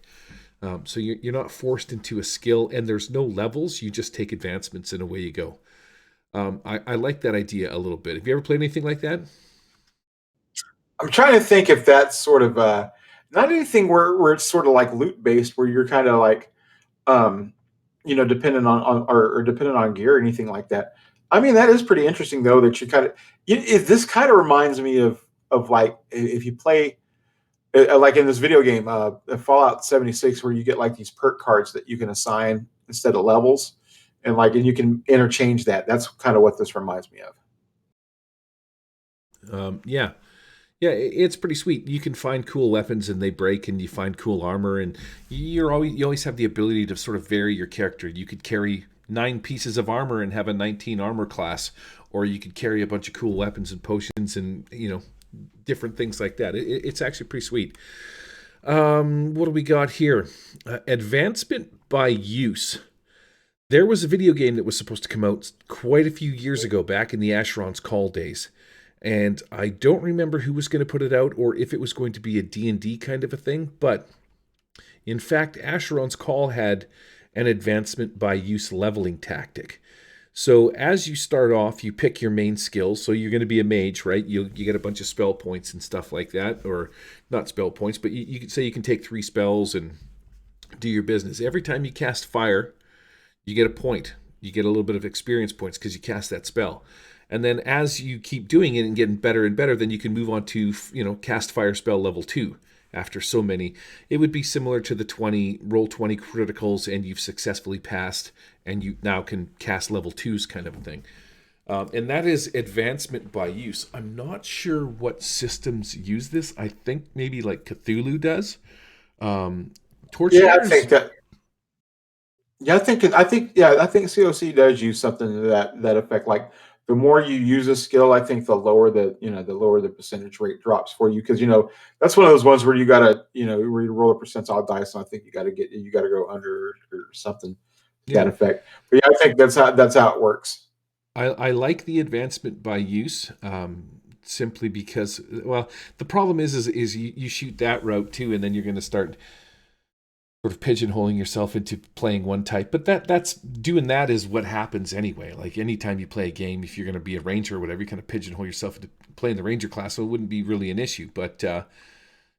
So you're not forced into a skill, and there's no levels. You just take advancements, and away you go. I like that idea a little bit. Have you ever played anything like that? I'm trying to think if that's sort of not anything where it's sort of like loot based, where you're kind of like, dependent on or dependent on gear or anything like that. I mean, that is pretty interesting though. That you kind of this kind of reminds me of like if you play like in this video game, Fallout 76, where you get like these perk cards that you can assign instead of levels, and you can interchange that. That's kind of what this reminds me of. Yeah, it's pretty sweet. You can find cool weapons and they break, and you find cool armor, and you always have the ability to sort of vary your character. You could carry 9 pieces of armor and have a 19 armor class, or you could carry a bunch of cool weapons and potions and different things like that. It's actually pretty sweet. What do we got here? Advancement by use. There was a video game that was supposed to come out quite a few years ago, back in the Asheron's Call days. And I don't remember who was going to put it out or if it was going to be a D&D kind of a thing. But in fact, Asheron's Call had an advancement by use leveling tactic. So as you start off, you pick your main skills. So you're going to be a mage, right? You get a bunch of spell points and stuff like that. Or not spell points, but you could say you can take 3 spells and do your business. Every time you cast fire, you get a point. You get a little bit of experience points because you cast that spell. And then as you keep doing it and getting better and better, then you can move on to, cast fire spell level 2 after so many. It would be similar to the roll 20 criticals and you've successfully passed, and you now can cast level 2s kind of a thing. And that is advancement by use. I'm not sure what systems use this. I think maybe like Cthulhu does. Yeah, I think that. Yeah, I think COC does use something to that effect. Like the more you use a skill, I think the lower the percentage rate drops for you, because that's one of those ones where you gotta where you roll a percentile dice, and I think you gotta go under or something to that Yeah. effect. But yeah, I think that's how it works. I like the advancement by use, simply because, well, the problem is you shoot that route too, and then you're going to start sort of pigeonholing yourself into playing one type. But that's doing that is what happens anyway. Like anytime you play a game, if you're going to be a ranger or whatever, you kind of pigeonhole yourself into playing the ranger class, so it wouldn't be really an issue. But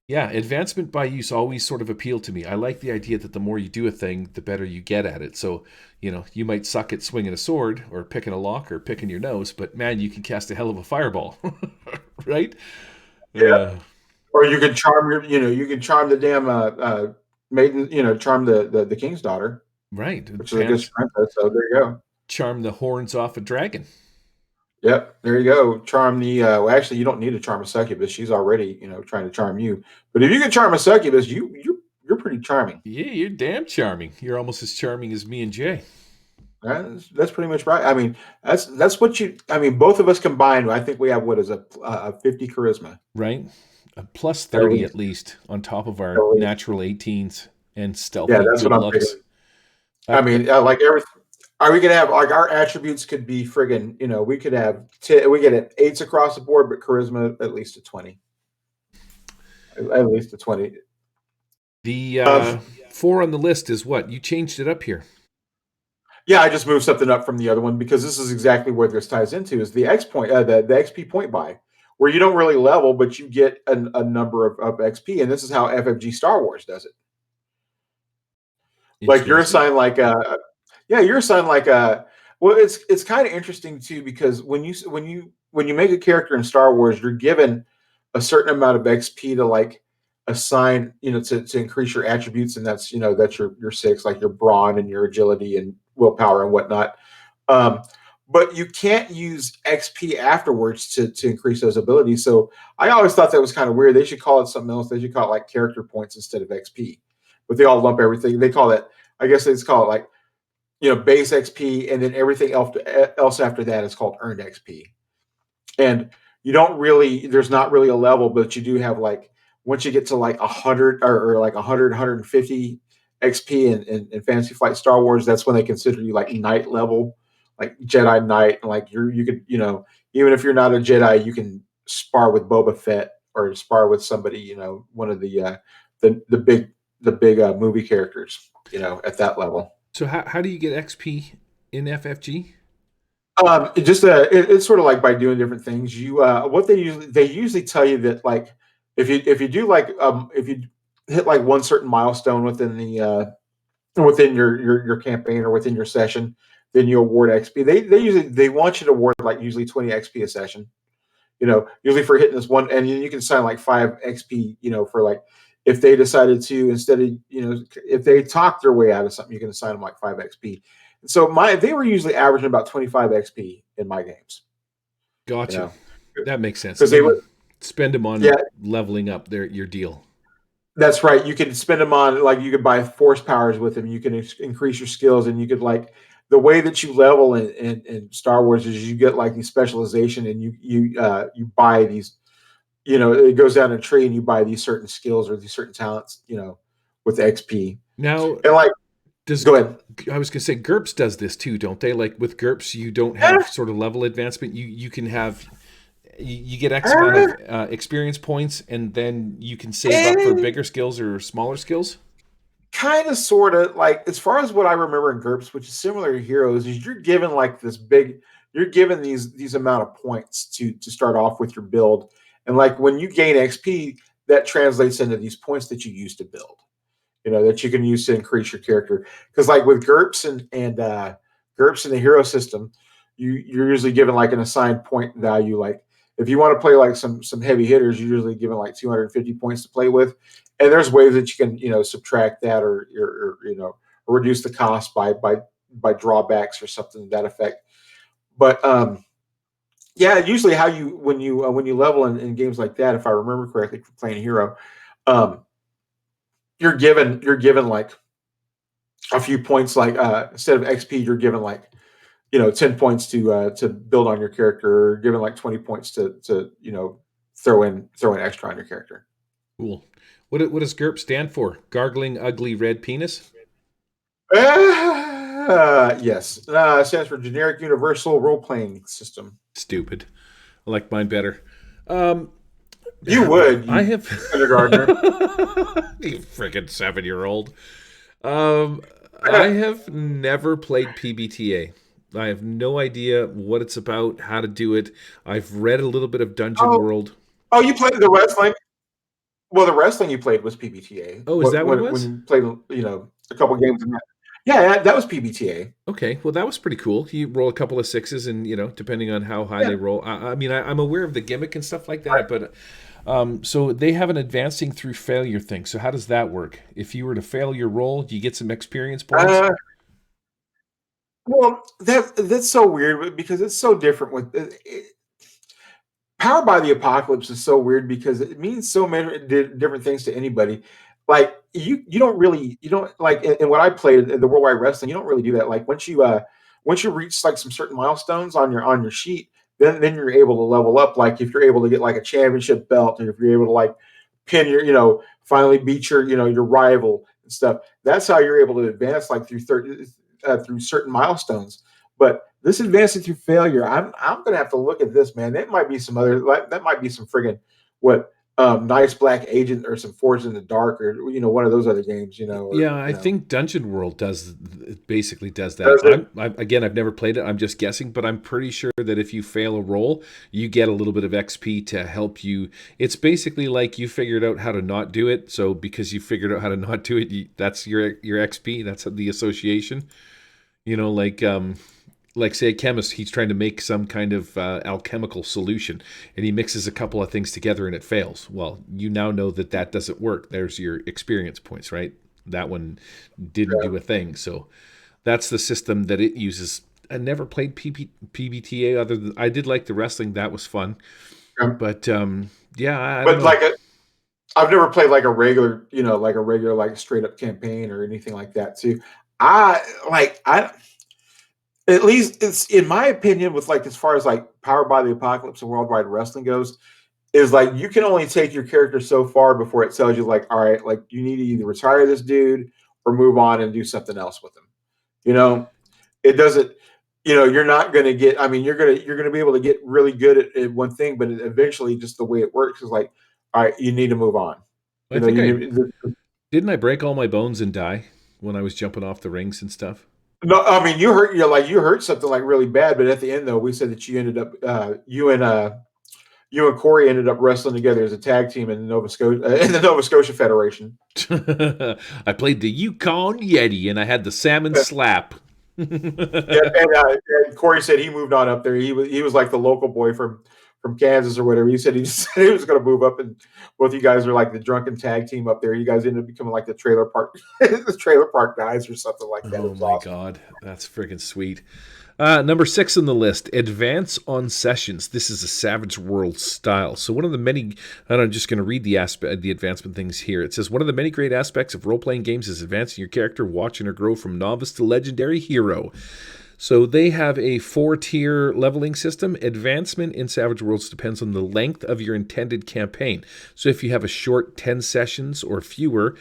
yeah, advancement by use always sort of appealed to me. I like the idea that the more you do a thing, the better you get at it. So, you might suck at swinging a sword or picking a lock or picking your nose, but man, you can cast a hell of a fireball, right? Yeah. Uh, Or you can charm you can charm the damn maiden, charm the king's daughter, right. which is a good princess. So there you go. Charm the horns off a dragon. Yep, there you go. Charm the well, actually, you don't need to charm a succubus. She's already, trying to charm you. But if you can charm a succubus, you're pretty charming. Yeah, you're damn charming. You're almost as charming as me and Jay. That's pretty much right. I mean, that's what you. I mean, both of us combined, I think we have what is a 50 charisma, Right? A plus at 30 least. at least on top of At our least. natural 18s and Yeah, stealthy that's what good I'm looks. thinking. I mean, like everything. Are we gonna have like our attributes could be friggin'? We could have we could have 8s across the board, but charisma at least a 20. At least a 20. The Um, 4 on the list is what? You changed it up here. Yeah, I just moved something up from the other one because this is exactly where this ties into is the X point, the XP point buy, where you don't really level, but you get a number of XP, and this is how FFG Star Wars does it. Like you're Interesting. assigned like yeah, you're assigned like a well, it's kind of interesting too because when you make a character in Star Wars, you're given a certain amount of XP to like assign, to increase your attributes, and that's your six, like your brawn and your agility and willpower and whatnot. Um, but you can't use XP afterwards to increase those abilities. So I always thought that was kind of weird. They should call it something else. They should call it like character points instead of XP. But they all lump everything. They call it, I guess they just call it like, base XP, and then everything else after that is called earned XP. And there's not really a level, but you do have like, once you get to like 100 or like 100, 150 XP in Fantasy Flight Star Wars, that's when they consider you like knight level, like Jedi Knight. And like you could, even if you're not a Jedi, you can spar with Boba Fett or spar with somebody, one of the big movie characters, at that level. So how do you get XP in FFG? It's sort of like by doing different things. What they usually tell you that like if you do like if you hit like one certain milestone within within your campaign or within your session, then you award XP. They want you to award like usually 20 XP a session. Usually for hitting this one, and you can sign like 5 XP. For like if they decided to instead of if they talk their way out of something, you can assign them like 5 XP. So they were usually averaging about 25 XP in my games. You Gotcha. know, That makes sense. because And they were then spend them yeah, on leveling up your deal. that's right. You can spend them on like you could buy force powers with them. You can increase your skills, and you could like the way that you level in Star Wars is you get like these specialization, and you buy these. It goes down a tree, and you buy these certain skills or these certain talents. With XP, Now, and like does go ahead. I was gonna say GURPS does this too, don't they? Like with GURPS, you don't Eh, have sort of level advancement. You can have you get X amount eh, of experience points, and then you can save up for eh, bigger skills or smaller skills. kind of sort of like as far as what I remember in GURPS, which is similar to Heroes, is you're given like this big, you're given these amount of points to start off with your build, and like when you gain XP, that translates into these points that you use to build. That you can use to increase your character. Because like with GURPS and GURPS in the hero system, you're usually given like an assigned point value. Like if you want to play like some heavy hitters, you're usually given like 250 points to play with. And there's ways that you can subtract that or reduce the cost by drawbacks or something to that effect. But yeah, usually how you when you level in games like that, if I remember correctly, for playing hero, um, you're given like a few points, like instead of XP, you're given like 10 points to build on your character, or given like 20 points to throw in extra on your character. Cool. What does GURP stand for? Gargling ugly red penis? Yes. Stands for Generic Universal Role Playing System. Stupid. I like mine better. Um, You would, I you have kindergartner. you freaking 7-year-old. Um, I have never played PBTA. I have no idea what it's about, how to do it. I've read a little bit of Dungeon Oh, World. oh, you played the wrestling. Well, the wrestling you played was PBTA. Oh, is that what it What when was? you played, a couple games in that? Yeah, that was PBTA. Okay, well that was pretty cool. You roll a couple of sixes, and depending on how high Yeah, they roll. I mean, I'm aware of the gimmick and stuff like right. that, but so they have an advancing through failure thing. So how does that work? If you were to fail your roll, do you get some experience points? Uh, well, that's so weird because it's so different with Powered by the Apocalypse is so weird because it means so many different things to anybody. Like you don't like in what I played in the Worldwide Wrestling, you don't really do that. Like once you reach like some certain milestones on your sheet, then you're able to level up. Like if you're able to get like a championship belt, or if you're able to like pin finally beat your rival and stuff. That's how you're able to advance like through certain milestones. But this advancing through failure, I'm gonna have to look at this, man. That might be some friggin' what Nice Black Agent or some Forged in the Dark, or one of those other games, or Yeah, I think Dungeon World basically does that. does it? Again, I've never played it. I'm just guessing, but I'm pretty sure that if you fail a roll, you get a little bit of XP to help you. It's basically like you figured out how to not do it. So because you figured out how to not do it, that's your XP. That's the association. You know, like say a chemist, he's trying to make some kind of alchemical solution, and he mixes a couple of things together and it fails. Well, you now know that doesn't work. There's your experience points, right? That one didn't do a thing. So that's the system that it uses. I never played PBTA, other than I did like the wrestling. That was fun. Um, But yeah, I don't but know. I've never played like a regular, like straight up campaign or anything like that too. I I At least it's in my opinion, with like as far as like Powered by the Apocalypse and Worldwide Wrestling goes, is like you can only take your character so far before it tells you like, all right, like you need to either retire this dude or move on and do something else with him. You know, it doesn't. You're not going to get. I mean, you're gonna be able to get really good at one thing, but eventually, just the way it works is like, all right, you need to move on. I think You I need. didn't I break all my bones and die when I was jumping off the rings and stuff. No, I mean you hurt something like really bad, but at the end though, we said that you ended up you and Corey ended up wrestling together as a tag team in the Nova Scotia Federation. I played the Yukon Yeti and I had the salmon Yeah, slap. yeah, and Corey said he moved on up there. He was like the local boy from Kansas or whatever. He said he just said he was going to move up, and both you guys are like the drunken tag team up there. You guys ended up becoming like the trailer park the trailer park guys or something like that. It Oh was my awesome. god, that's freaking sweet. Number 6 on the list, advance on sessions. This is a Savage World style. So one of the many, and I'm just going to read the advancement things here. It says one of the many great aspects of role-playing games is advancing your character, watching her grow from novice to legendary hero. So they have a 4-tier leveling system. Advancement in Savage Worlds depends on the length of your intended campaign. So if you have a short 10 sessions or fewer,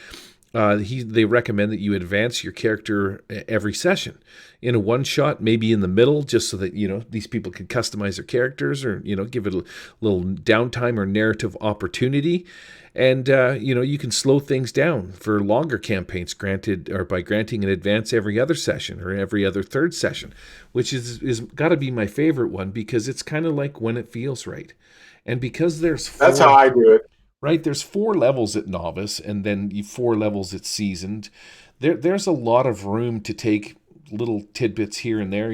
they recommend that you advance your character every session. In a one shot, maybe in the middle, just so that these people can customize their characters, or give it a little downtime or narrative opportunity. And you can slow things down for longer campaigns, granted or by granting an advance every other session or every other third session, which is got to be my favorite one because it's kind of like when it feels right. And because there's That's how four I do it. right? There's 4 levels at novice, and then 4 levels at seasoned. There's a lot of room to take little tidbits here and there.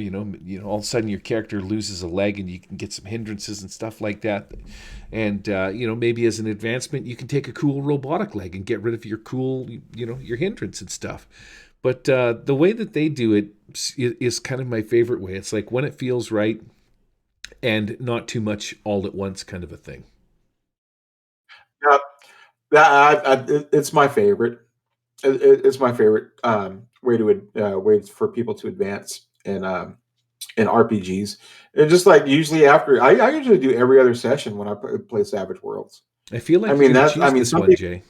All of a sudden your character loses a leg, and you can get some hindrances and stuff like that. And maybe as an advancement, you can take a cool robotic leg and get rid of your cool, your hindrance and stuff. But the way that they do it is kind of my favorite way. It's like when it feels right, and not too much all at once, kind of a thing. Yeah, it's my favorite. It's my favorite way for people to advance. And in RPGs. And just like usually after, I usually do every other session when I play Savage Worlds. I feel I like you're mean going to that. I choose mean this some one, people. Jay.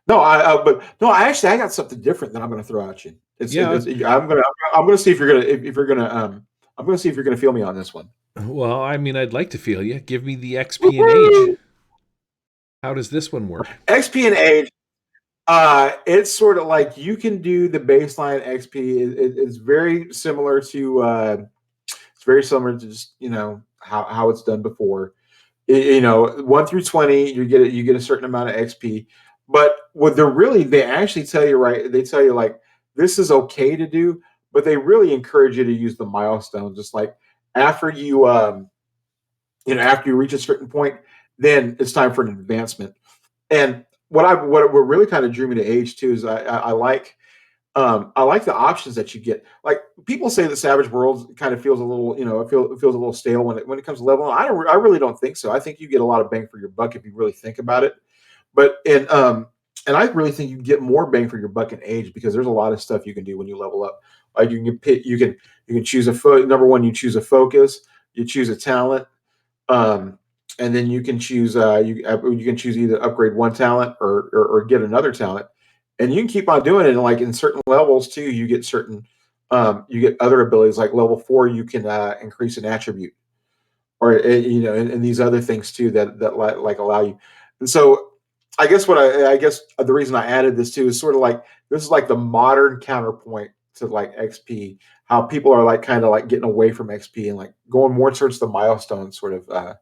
No, but no, I got something different that I'm going to throw at you. Yeah. I'm gonna see if you're gonna if you're gonna I'm gonna see if you're gonna feel me on this one. Well, I mean, I'd like to feel you. Give me the XP and age. Woo-hoo! How does this one work? XP and age. It's sort of like you can do the baseline XP. It's very similar to it's very similar to just how it's done before. 1 through 20, you get a certain amount of XP. But what they actually tell you, right? They tell you like this is okay to do, but they really encourage you to use the milestones. Just like after after you reach a certain point, then it's time for an advancement. And what really kind of drew me to age too is I like the options that you get. Like people say that Savage Worlds kind of feels a little, it feels a little stale when it comes to leveling. I really don't think so. I think you get a lot of bang for your buck if you really think about it. But and I really think you get more bang for your buck in age because there's a lot of stuff you can do when you level up. Like you can choose number one, you choose a focus, you choose a talent, um, and then you can choose you can choose either upgrade one talent or get another talent, and you can keep on doing it. And like in certain levels too, you get other abilities. Like level 4, you can increase an attribute, or and these other things too that like allow you. And so I guess the reason I added this too is sort of like this is like the modern counterpoint to like XP. How people are like kind of like getting away from XP and like going more towards the milestone sort of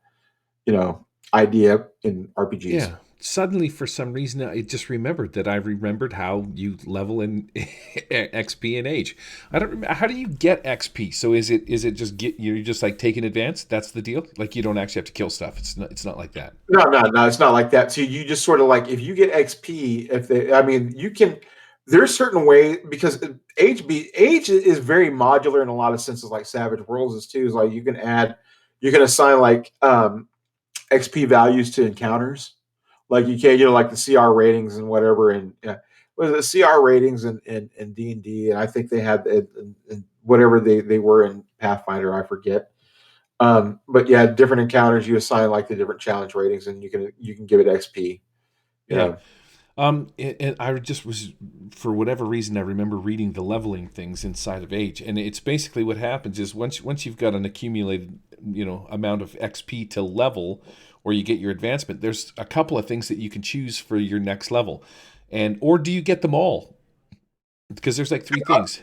you know idea in RPGs. Yeah. Suddenly, for some reason, I just remembered that I remembered how you level in XP and age. I don't remember. How do you get XP? So is it just you're just like taking advance? That's the deal. Like you don't actually have to kill stuff. It's not like that. No, it's not like that. So you just sort of like if you get XP, I mean, you can. There's certain way because age is very modular in a lot of senses. Like Savage Worlds is too. Is like you can assign like XP values to encounters. Like you can, like the CR ratings and whatever, and was it CR ratings in D&D, and I think they had in whatever they were in Pathfinder, I forget. But yeah, different encounters you assign like the different challenge ratings, and you can give it XP. You Yeah. know, And I just was, for whatever reason, I remember reading the leveling things inside of Age, and it's basically what happens is once you've got an accumulated, amount of XP to level, or you get your advancement. There's a couple of things that you can choose for your next level, or do you get them all? Because there's like three things.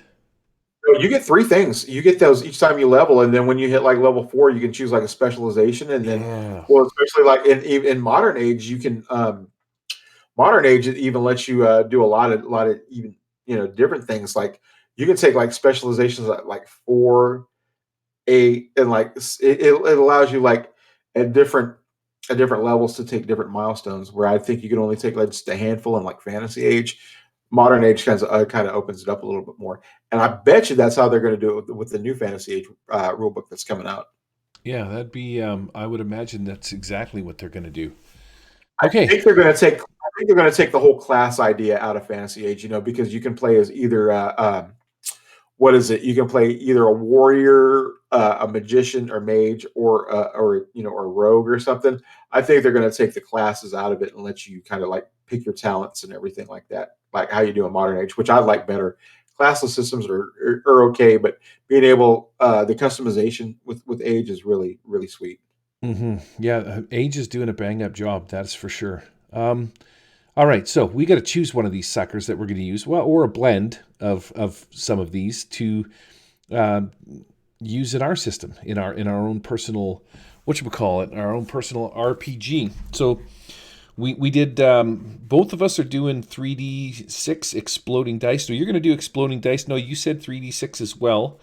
so you get 3 things. You get those each time you level, and then when you hit like level 4, you can choose like a specialization, and then Yeah. well, especially like in modern age, you can modern age it even lets you do a lot of even different things. Like you can take like specializations like 4, 8, and like it allows you like at different levels to take different milestones. Where I think you can only take like just a handful in like fantasy age. Modern age kind of opens it up a little bit more, and I bet you that's how they're going to do it with the new fantasy age rule book that's coming out. Yeah, that'd be. I would imagine that's exactly what they're going to do. I Okay. think they're going to take. I think they're going to take the whole class idea out of fantasy age. Because you can play as either what is it? You can play either a warrior, a magician, or mage, or a rogue or something. I think they're going to take the classes out of it and let you kind of like pick your talents and everything like that, like how you do in modern age, which I like better. Classless systems are okay, but being able the customization with age is really sweet. Yeah, Age is doing a bang up job. That's for sure. All right, so we got to choose one of these suckers that we're going to use, well, or a blend of some of these to uh, use in our system, in our own personal, our own personal RPG. So we did. Both of us are doing 3d6 exploding dice. No, you're going to do exploding dice. No, you said 3d6 as well,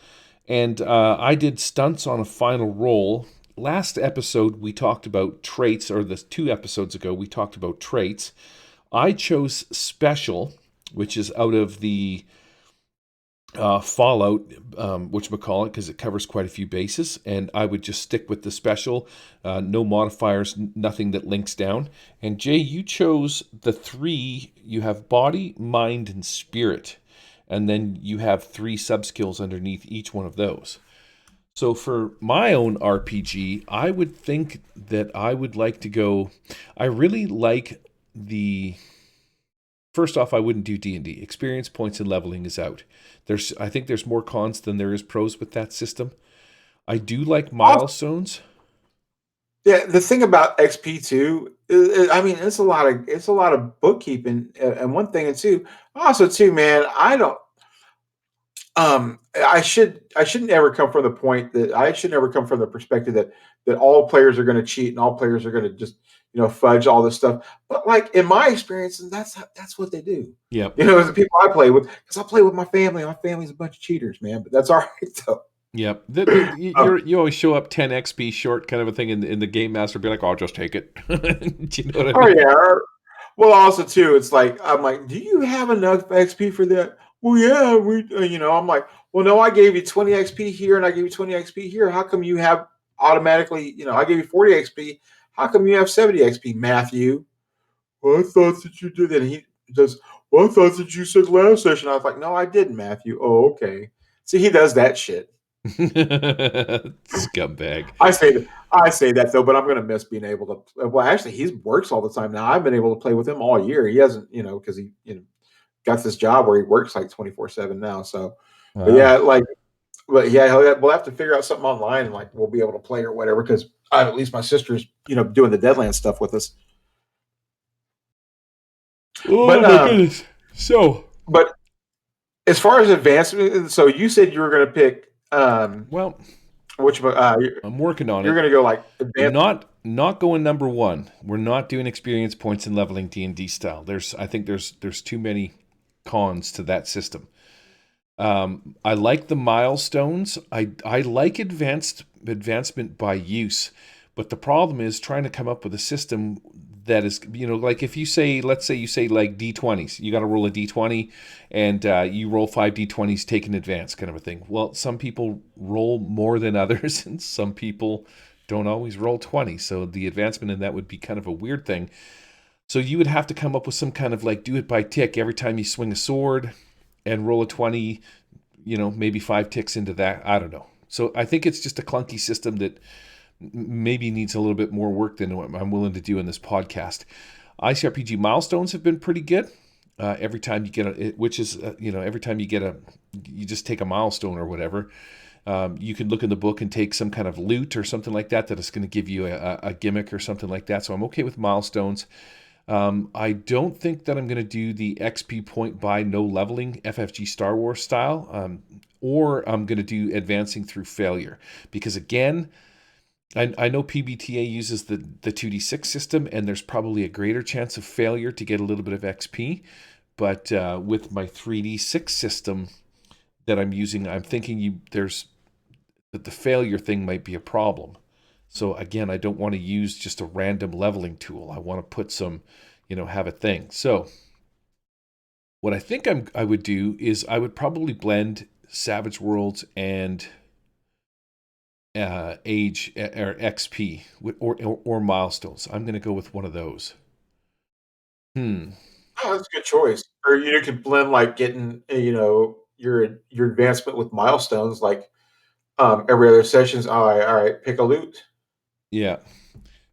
and I did stunts on a final roll. Last episode we talked about traits, or the 2 episodes ago we talked about traits. I chose special, which is out of the Fallout, whatchamacallit, because it covers quite a few bases, and I would just stick with the special, no modifiers, nothing that links down. And Jay, you chose the 3. You have body, mind, and spirit. and then you have 3 sub skills underneath each one of those. So for my own RPG, I would think that I would like to go. I really like the. First off, I wouldn't do D&D. Experience points and leveling is out. I think there's more cons than there is pros with that system. I do like milestones. Yeah, the thing about XP too, I mean, it's a lot of bookkeeping, and one thing and two, also too, man, I don't. I shouldn't ever come from the point that I should never come from the perspective that all players are going to cheat and all players are going to just fudge all this stuff. But like in my experience, and that's what they do. Yep. As the people I play with, because I play with my family. My family's a bunch of cheaters, man. But that's all right though. Yep. You always show up 10 XP short kind of a thing in the game master be like, "Oh, I'll just take it." Do you know what I mean? Yeah. Well, also too, it's like I'm like, do you have enough XP for that? Well, yeah, I'm like, well, no, I gave you 20 XP here, and I gave you 20 XP here. How come you have automatically? I gave you 40 XP. How come you have 70 XP, Matthew? Well, I thought that you did that. And he does. Well, I thought that you said last session. I was like, no, I didn't, Matthew. Oh, okay. See, he does that shit. Scumbag. I say that though, but I'm gonna miss being able to. Well, actually, he works all the time now. I've been able to play with him all year. He hasn't, because he, got this job where he works like 24/7 now. So, but yeah, Wow. we'll have to figure out something online and like we'll be able to play or whatever. Because at least my sister's, doing the Deadlands stuff with us. Oh my goodness. But as far as advancement, so you said you were going to pick. Well, which I'm working on it. You're going to go like advanced. Not going number 1. We're not doing experience points and leveling D&D style. I think there's too many cons to that system. I like the milestones. I like advancement by use, but the problem is trying to come up with a system that is, like if you say, let's say you say like D20s, you got to roll a D20 and you roll 5 D20s, take an advance kind of a thing. Well, some people roll more than others and some people don't always roll 20. So the advancement in that would be kind of a weird thing. So you would have to come up with some kind of like do it by tick every time you swing a sword and roll a 20, maybe 5 ticks into that. I don't know. So I think it's just a clunky system that maybe needs a little bit more work than what I'm willing to do in this podcast. Icrpg Milestones have been pretty good. Every time you get every time you just take a milestone or whatever, you can look in the book and take some kind of loot or something like that is going to give you a gimmick or something like that. So I'm okay with milestones. I don't think that I'm going to do the XP point by no leveling FFG Star Wars style, or I'm going to do advancing through failure. Because again, I know PBTA uses the 2d6 system, and there's probably a greater chance of failure to get a little bit of XP. But with my 3d6 system that I'm using, I'm thinking that the failure thing might be a problem. So again, I don't want to use just a random leveling tool. I want to put some, have a thing. So what I think I would do is I would probably blend Savage Worlds and age or XP or milestones. I'm going to go with one of those. Oh, that's a good choice. Or you could blend like getting your advancement with milestones, like every other session's. All right, pick a loot. Yeah.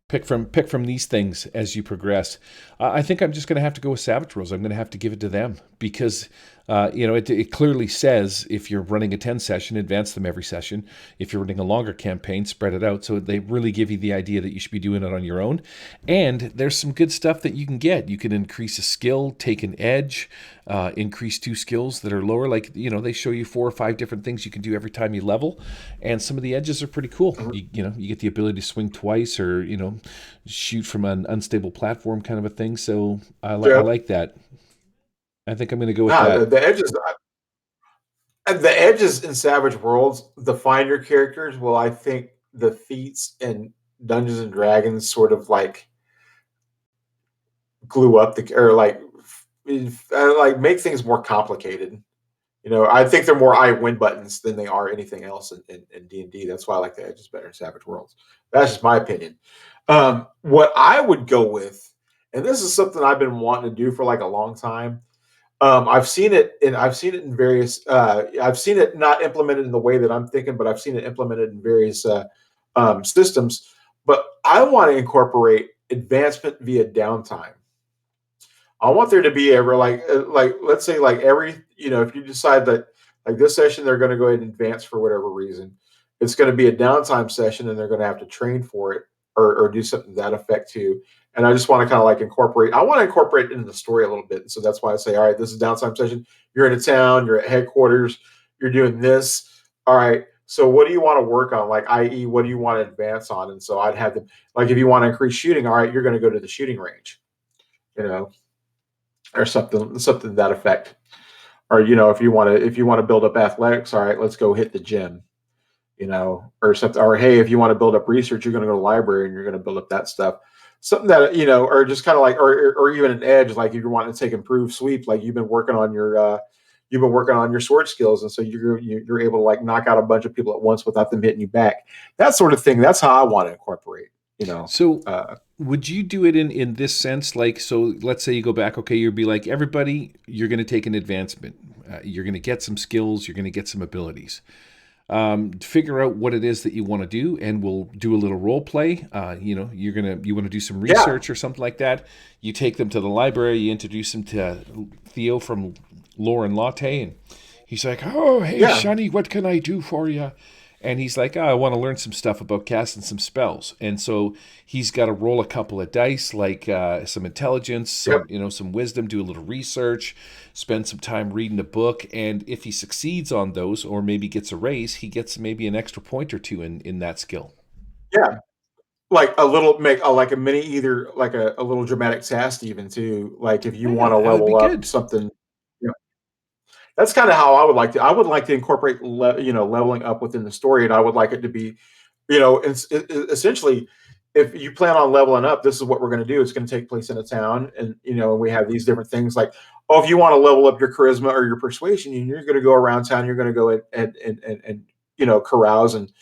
Pick from these things as you progress. I think I'm just going to have to go with Savage Worlds. I'm going to have to give it to them because it clearly says if you're running a 10 session, advance them every session. If you're running a longer campaign, spread it out. So they really give you the idea that you should be doing it on your own. And there's some good stuff that you can get. You can increase a skill, take an edge, increase 2 skills that are lower. Like, they show you 4 or 5 different things you can do every time you level. And some of the edges are pretty cool. Mm-hmm. You get the ability to swing twice or, shoot from an unstable platform kind of a thing. So I like that. I think I'm going to go with that. The edges in Savage Worlds define your characters. Well, I think the feats in Dungeons and Dragons sort of like glue up like make things more complicated. I think they're more I win buttons than they are anything else in D&D. That's why I like the edges better in Savage Worlds. That's just my opinion. What I would go with, and this is something I've been wanting to do for like a long time. I've seen it, and I've seen it in various. I've seen it not implemented in the way that I'm thinking, but I've seen it implemented in various systems. But I want to incorporate advancement via downtime. I want there to be ever like let's say like every if you decide that like this session they're going to go ahead and advance for whatever reason, it's going to be a downtime session and they're going to have to train for it or do something to that effect too. And I just want to kind of like incorporate. I want to incorporate it into the story a little bit. So that's why I say, all right, this is downtime session. You're in a town. You're at headquarters. You're doing this. All right. So what do you want to work on? Like, i.e., what do you want to advance on? And so I'd have them like if you want to increase shooting, all right, you're going to go to the shooting range. You know, or something to that effect. Or if you want to build up athletics, all right, let's go hit the gym, or something. Or hey, if you want to build up research, you're going to go to the library and you're going to build up that stuff. Something that or just kind of like, or even an edge, like if you're wanting to take improved sweep, like you've been working on your sword skills, and so you're able to like knock out a bunch of people at once without them hitting you back. That sort of thing. That's how I want to incorporate. So Uh, would you do it in this sense? Like, so let's say you go back, okay, you'd be like, everybody, you're going to take an advancement. You're going to get some skills. You're going to get some abilities. Figure out what it is that you want to do, and we'll do a little role play. You want to do some yeah. research or something like that. You take them to the library. You introduce them to Theo from Lore and Latte, and he's like, "Oh, hey, Yeah. Sonny, what can I do for you?" And he's like, I want to learn some stuff about casting some spells. And so he's got to roll a couple of dice, like some intelligence, Yep. some wisdom, do a little research, spend some time reading a book. And if he succeeds on those, or maybe gets a raise, he gets maybe an extra point or two in that skill. Yeah. Like a little make like a mini either like a little dramatic task even too. Like if you want Yeah, to that would be level up good. something, that's kind of how I would like to. I would like to incorporate leveling up within the story, and I would like it to be, essentially, if you plan on leveling up, this is what we're going to do. It's going to take place in a town, and we have these different things like, oh, if you want to level up your charisma or your persuasion, you're going to go around town. You're going to go and carouse and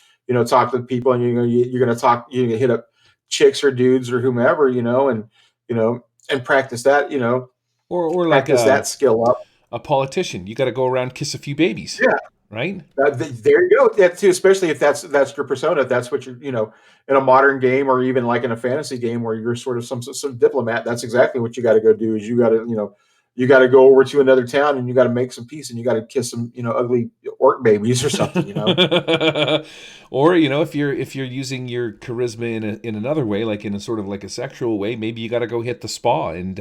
talk to people, and you're going to talk. You're going to hit up chicks or dudes or whomever, you know and practice that. Or like Practice that skill up. a politician. You got to go around kiss a few babies, Yeah. right? There you go. That too, especially if that's your persona. If that's what you're, in a modern game or even like in a fantasy game where you're sort of some diplomat. That's exactly what you got to go do. Is you got to go over to another town and you got to make some peace and you got to kiss some ugly orc babies or something. Or if you're using your charisma in another way, like in a sort of like a sexual way, maybe you got to go hit the spa and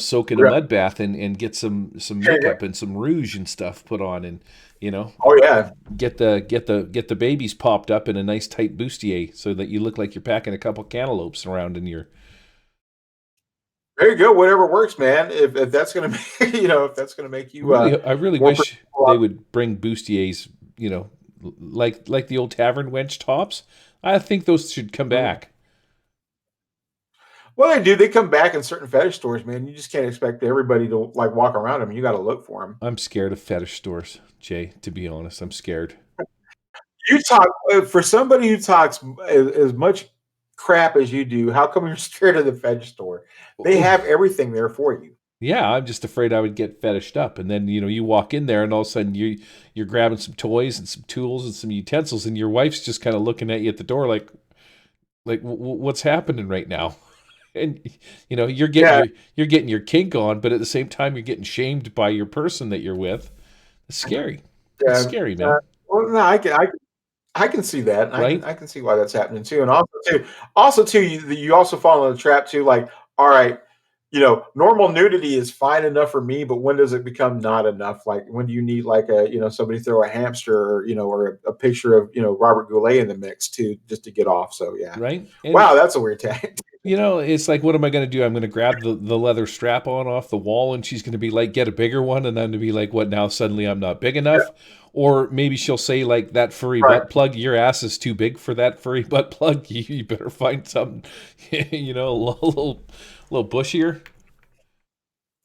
soak in a Yeah. mud bath and get some makeup and some rouge and stuff put on, and Oh yeah. get the babies popped up in a nice tight bustier so that you look like you're packing a couple cantaloupes around in your. There you go. Whatever works, man. If that's gonna make if that's gonna make you I really more wish predictable. they would bring bustiers, like the old tavern wench tops. I think those should come Mhm. back. Well, they do. They come back in certain fetish stores, man. You just can't expect everybody to like walk around them. You got to look for them. I'm scared of fetish stores, Jay. To be honest, I'm scared. You talk for somebody who talks as much crap as you do. How come you're scared of the fetish store? They have everything there for you. Yeah, I'm just afraid I would get fetished up, and then you walk in there, and all of a sudden you're grabbing some toys and some tools and some utensils, and your wife's just kind of looking at you at the door like what's happening right now? And you're getting Yeah, your kink on, but at the same time you're getting shamed by your person that you're with. It's scary. It's yeah. scary, Uh, man. well, no, I can see that. Right? I can see why that's happening too. And also too, you also fall in the trap too. Like, all right, normal nudity is fine enough for me, but when does it become not enough? Like, when do you need like somebody throw a hamster or a picture of Robert Goulet in the mix too, just to get off? So yeah, Right? And wow, that's a weird tag. it's like, what am I going to do? I'm going to grab the leather strap on off the wall, and she's going to be like, get a bigger one, and then to be like, what now? Suddenly I'm not big Yeah, enough. Or maybe she'll say, like, that furry right. butt plug, your ass is too big for that furry butt plug. You better find something, a little bushier.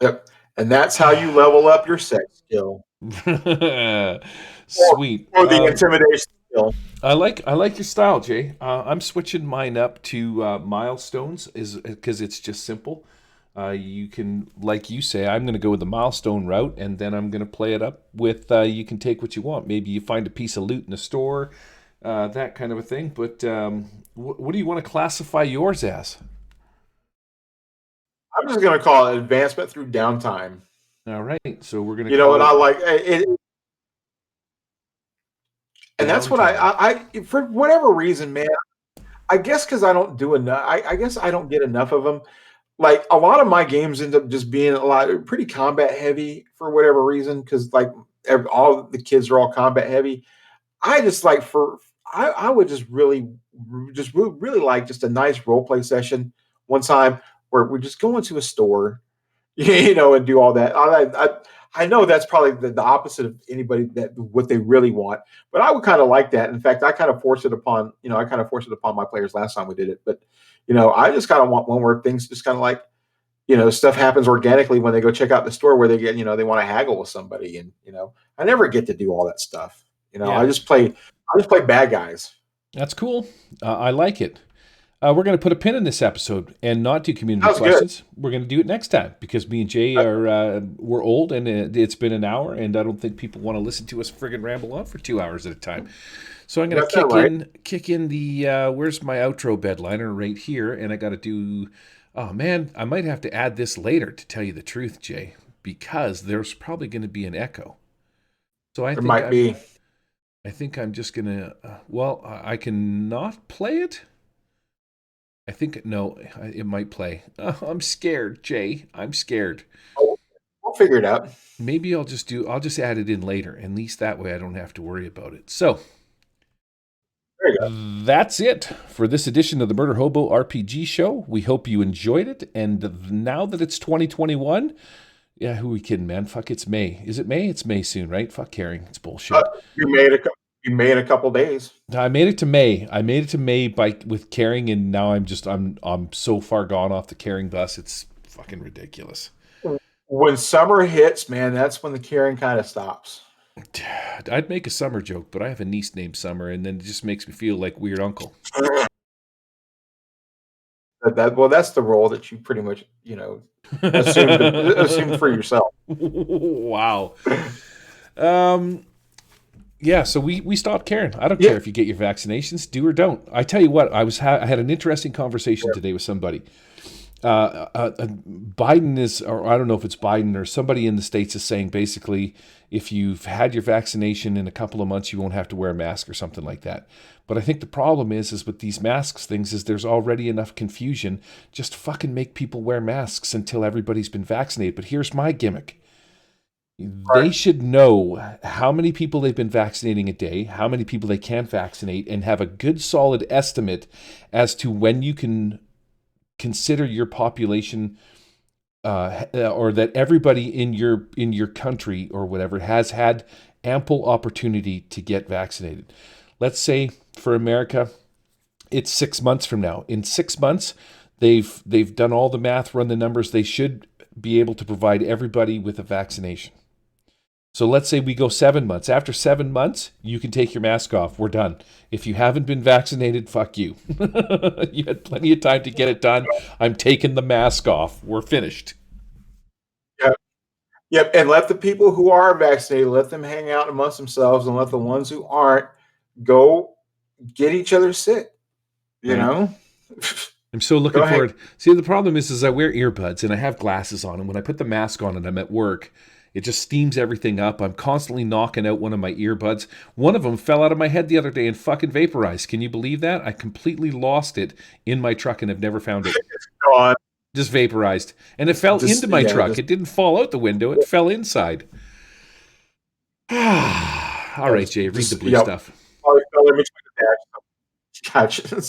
Yep. And that's how you level up your sex skill or, Sweet. or the intimidation skill. I like your style, Jay. I'm switching mine up to milestones, is because it's just simple. You can, like you say, I'm going to go with the milestone route, and then I'm going to play it up with you can take what you want. Maybe you find a piece of loot in a store, that kind of a thing. But what do you want to classify yours as? I'm just going to call it advancement through downtime. All right, so we're going to You know, call and I it like it, and that's what downtime. I for whatever reason, man. I guess because I don't do enough. I guess I don't get enough of them. Like a lot of my games end up just being a lot pretty combat heavy for whatever reason. Because like all the kids are all combat heavy. I just like for I would just really like just a nice role play session one time where we just go into a store, and do all that. I know that's probably the opposite of anybody that what they really want, but I would kind of like that. In fact, I kind of forced it upon my players last time we did it. But I just kind of want one where things just kind of like stuff happens organically when they go check out the store where they get they want to haggle with somebody, and I never get to do all that stuff. Yeah, I just play bad guys. that's cool. I like it. We're going to put a pin in this episode and not do community That was good. questions. We're going to do it next time because me and Jay are we're old and it's been an hour, and I don't think people want to listen to us friggin' ramble on for 2 hours at a time. So I'm going to That's that right. kick in the where's my outro bedliner right here, and I got to do. Oh man, I might have to add this later to tell you the truth, Jay, because there's probably going to be an echo. So There might be. I think I'm just gonna. Well, I can not play it. I think no, it might play. Oh, I'm scared, Jay. I'm scared. Oh, we'll figure it out. Maybe I'll just add it in later. At least that way I don't have to worry about it. So There you go. that's it for this edition of the Murder Hobo RPG show. We hope you enjoyed it. And now that it's 2021, yeah, who are we kidding, man? Fuck, it's May. Is it May? It's May soon, right? Fuck caring. It's Uh, bullshit. you made a couple days. I made it to May. I made it to May by with caring, and now I'm so far gone off the caring bus. It's fucking ridiculous. When summer hits, man, that's when the caring kind of stops. I'd make a summer joke, but I have a niece named Summer, and then it just makes me feel like weird uncle. Well, that's the role that you pretty much assume for yourself. Wow. Um. Yeah. So we stopped caring. I don't care Yeah. if you get your vaccinations, do or don't. I tell you what. I had an interesting conversation today with somebody. Biden is, or I don't know if it's Biden or somebody in the States is saying basically, if you've had your vaccination in a couple of months, you won't have to wear a mask or something like that. But I think the problem is with these masks things is there's already enough confusion. Just fucking make people wear masks until everybody's been vaccinated. But here's my gimmick. Right. They should know how many people they've been vaccinating a day, how many people they can vaccinate, and have a good solid estimate as to when you can consider your population or that everybody in your country or whatever has had ample opportunity to get vaccinated. Let's say for America, it's 6 months from now. In 6 months, they've done all the math, run the numbers. They should be able to provide everybody with a vaccination. So let's say we go 7 months. After 7 months, you can take your mask off. We're done. If you haven't been vaccinated, fuck you. You had plenty of time to get it done. I'm taking the mask off. We're finished. Yep. Yep. And let the people who are vaccinated, let them hang out amongst themselves, and let the ones who aren't go get each other sick. You Right. know. I'm so Go looking ahead. forward. See, the problem is I wear earbuds and I have glasses on, and when I put the mask on and I'm at work, it just steams everything up. I'm constantly knocking out one of my earbuds. One of them fell out of my head the other day and fucking vaporized. Can you believe that? I completely lost it in my truck and have never found it. Go on. Just vaporized. And it fell into Just my yeah. truck. Just It didn't fall out the window, it fell inside. All yeah. right, Jay, read the blue Yep. stuff. Let me check the dash. Gotcha.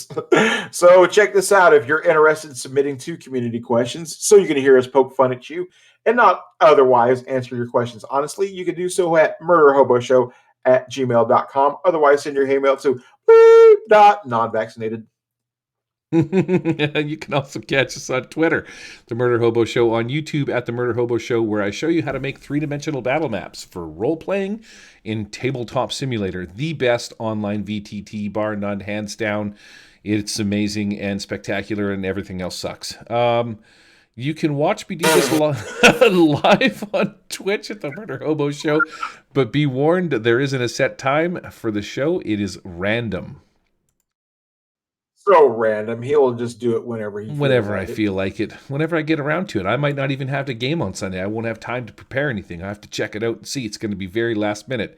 So check this out. If you're interested in submitting 2 community questions, so you can hear us poke fun at you and not otherwise answer your questions honestly, you can do so at murderhoboshow@gmail.com. Otherwise, send your email to nonvaccinated. You can also catch us on Twitter, The Murder Hobo Show, on YouTube at The Murder Hobo Show, where I show you how to make 3-dimensional battle maps for role playing in Tabletop Simulator, the best online VTT, bar none, hands down. It's amazing and spectacular, and everything else sucks. You can watch me do this live on Twitch at the Murder Hobo Show, but be warned, there isn't a set time for the show. It is random. So random. He'll just do it whenever he feels Whenever I like it. feel like it, whenever I get around to it. I might not even have the game on Sunday. I won't have time to prepare anything. I have to check it out and see. It's going to be very last minute.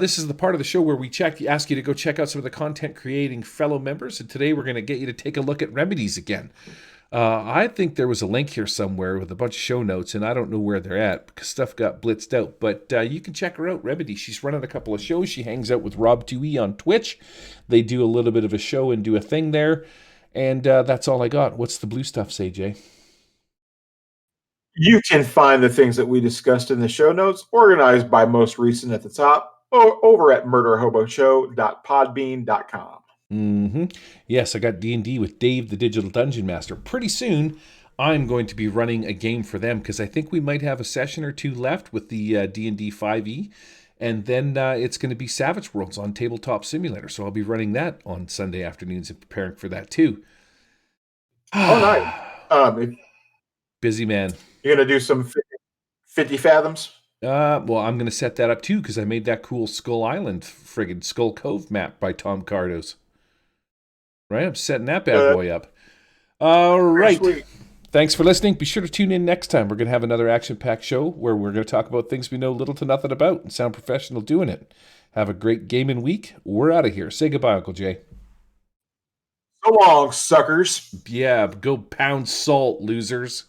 This is the part of the show where we ask you to go check out some of the content creating fellow members, and today we're going to get you to take a look at Remedies again. I think there was a link here somewhere with a bunch of show notes, and I don't know where they're at because stuff got blitzed out. But you can check her out, Remedy. She's running a couple of shows. She hangs out with Rob2E on Twitch. They do a little bit of a show and do a thing there. And that's all I got. What's the blue stuff say, Jay? You can find the things that we discussed in the show notes, organized by most recent at the top, or over at murderhoboshow.podbean.com. Mm-hmm. Yes, I got D&D with Dave, the Digital Dungeon Master. Pretty soon, I'm going to be running a game for them because I think we might have a session or two left with the D&D 5e. And then it's going to be Savage Worlds on Tabletop Simulator. So I'll be running that on Sunday afternoons and preparing for that too. Oh, nice. Busy man. You're going to do some 50 Fathoms? Well, I'm going to set that up too because I made that cool Skull Island friggin' Skull Cove map by Tom Cardos. Right? I'm setting that bad boy up. All right. Sweet. Thanks for listening. Be sure to tune in next time. We're going to have another action-packed show where we're going to talk about things we know little to nothing about and sound professional doing it. Have a great gaming week. We're out of here. Say goodbye, Uncle Jay. So long, suckers. Yeah, go pound salt, losers.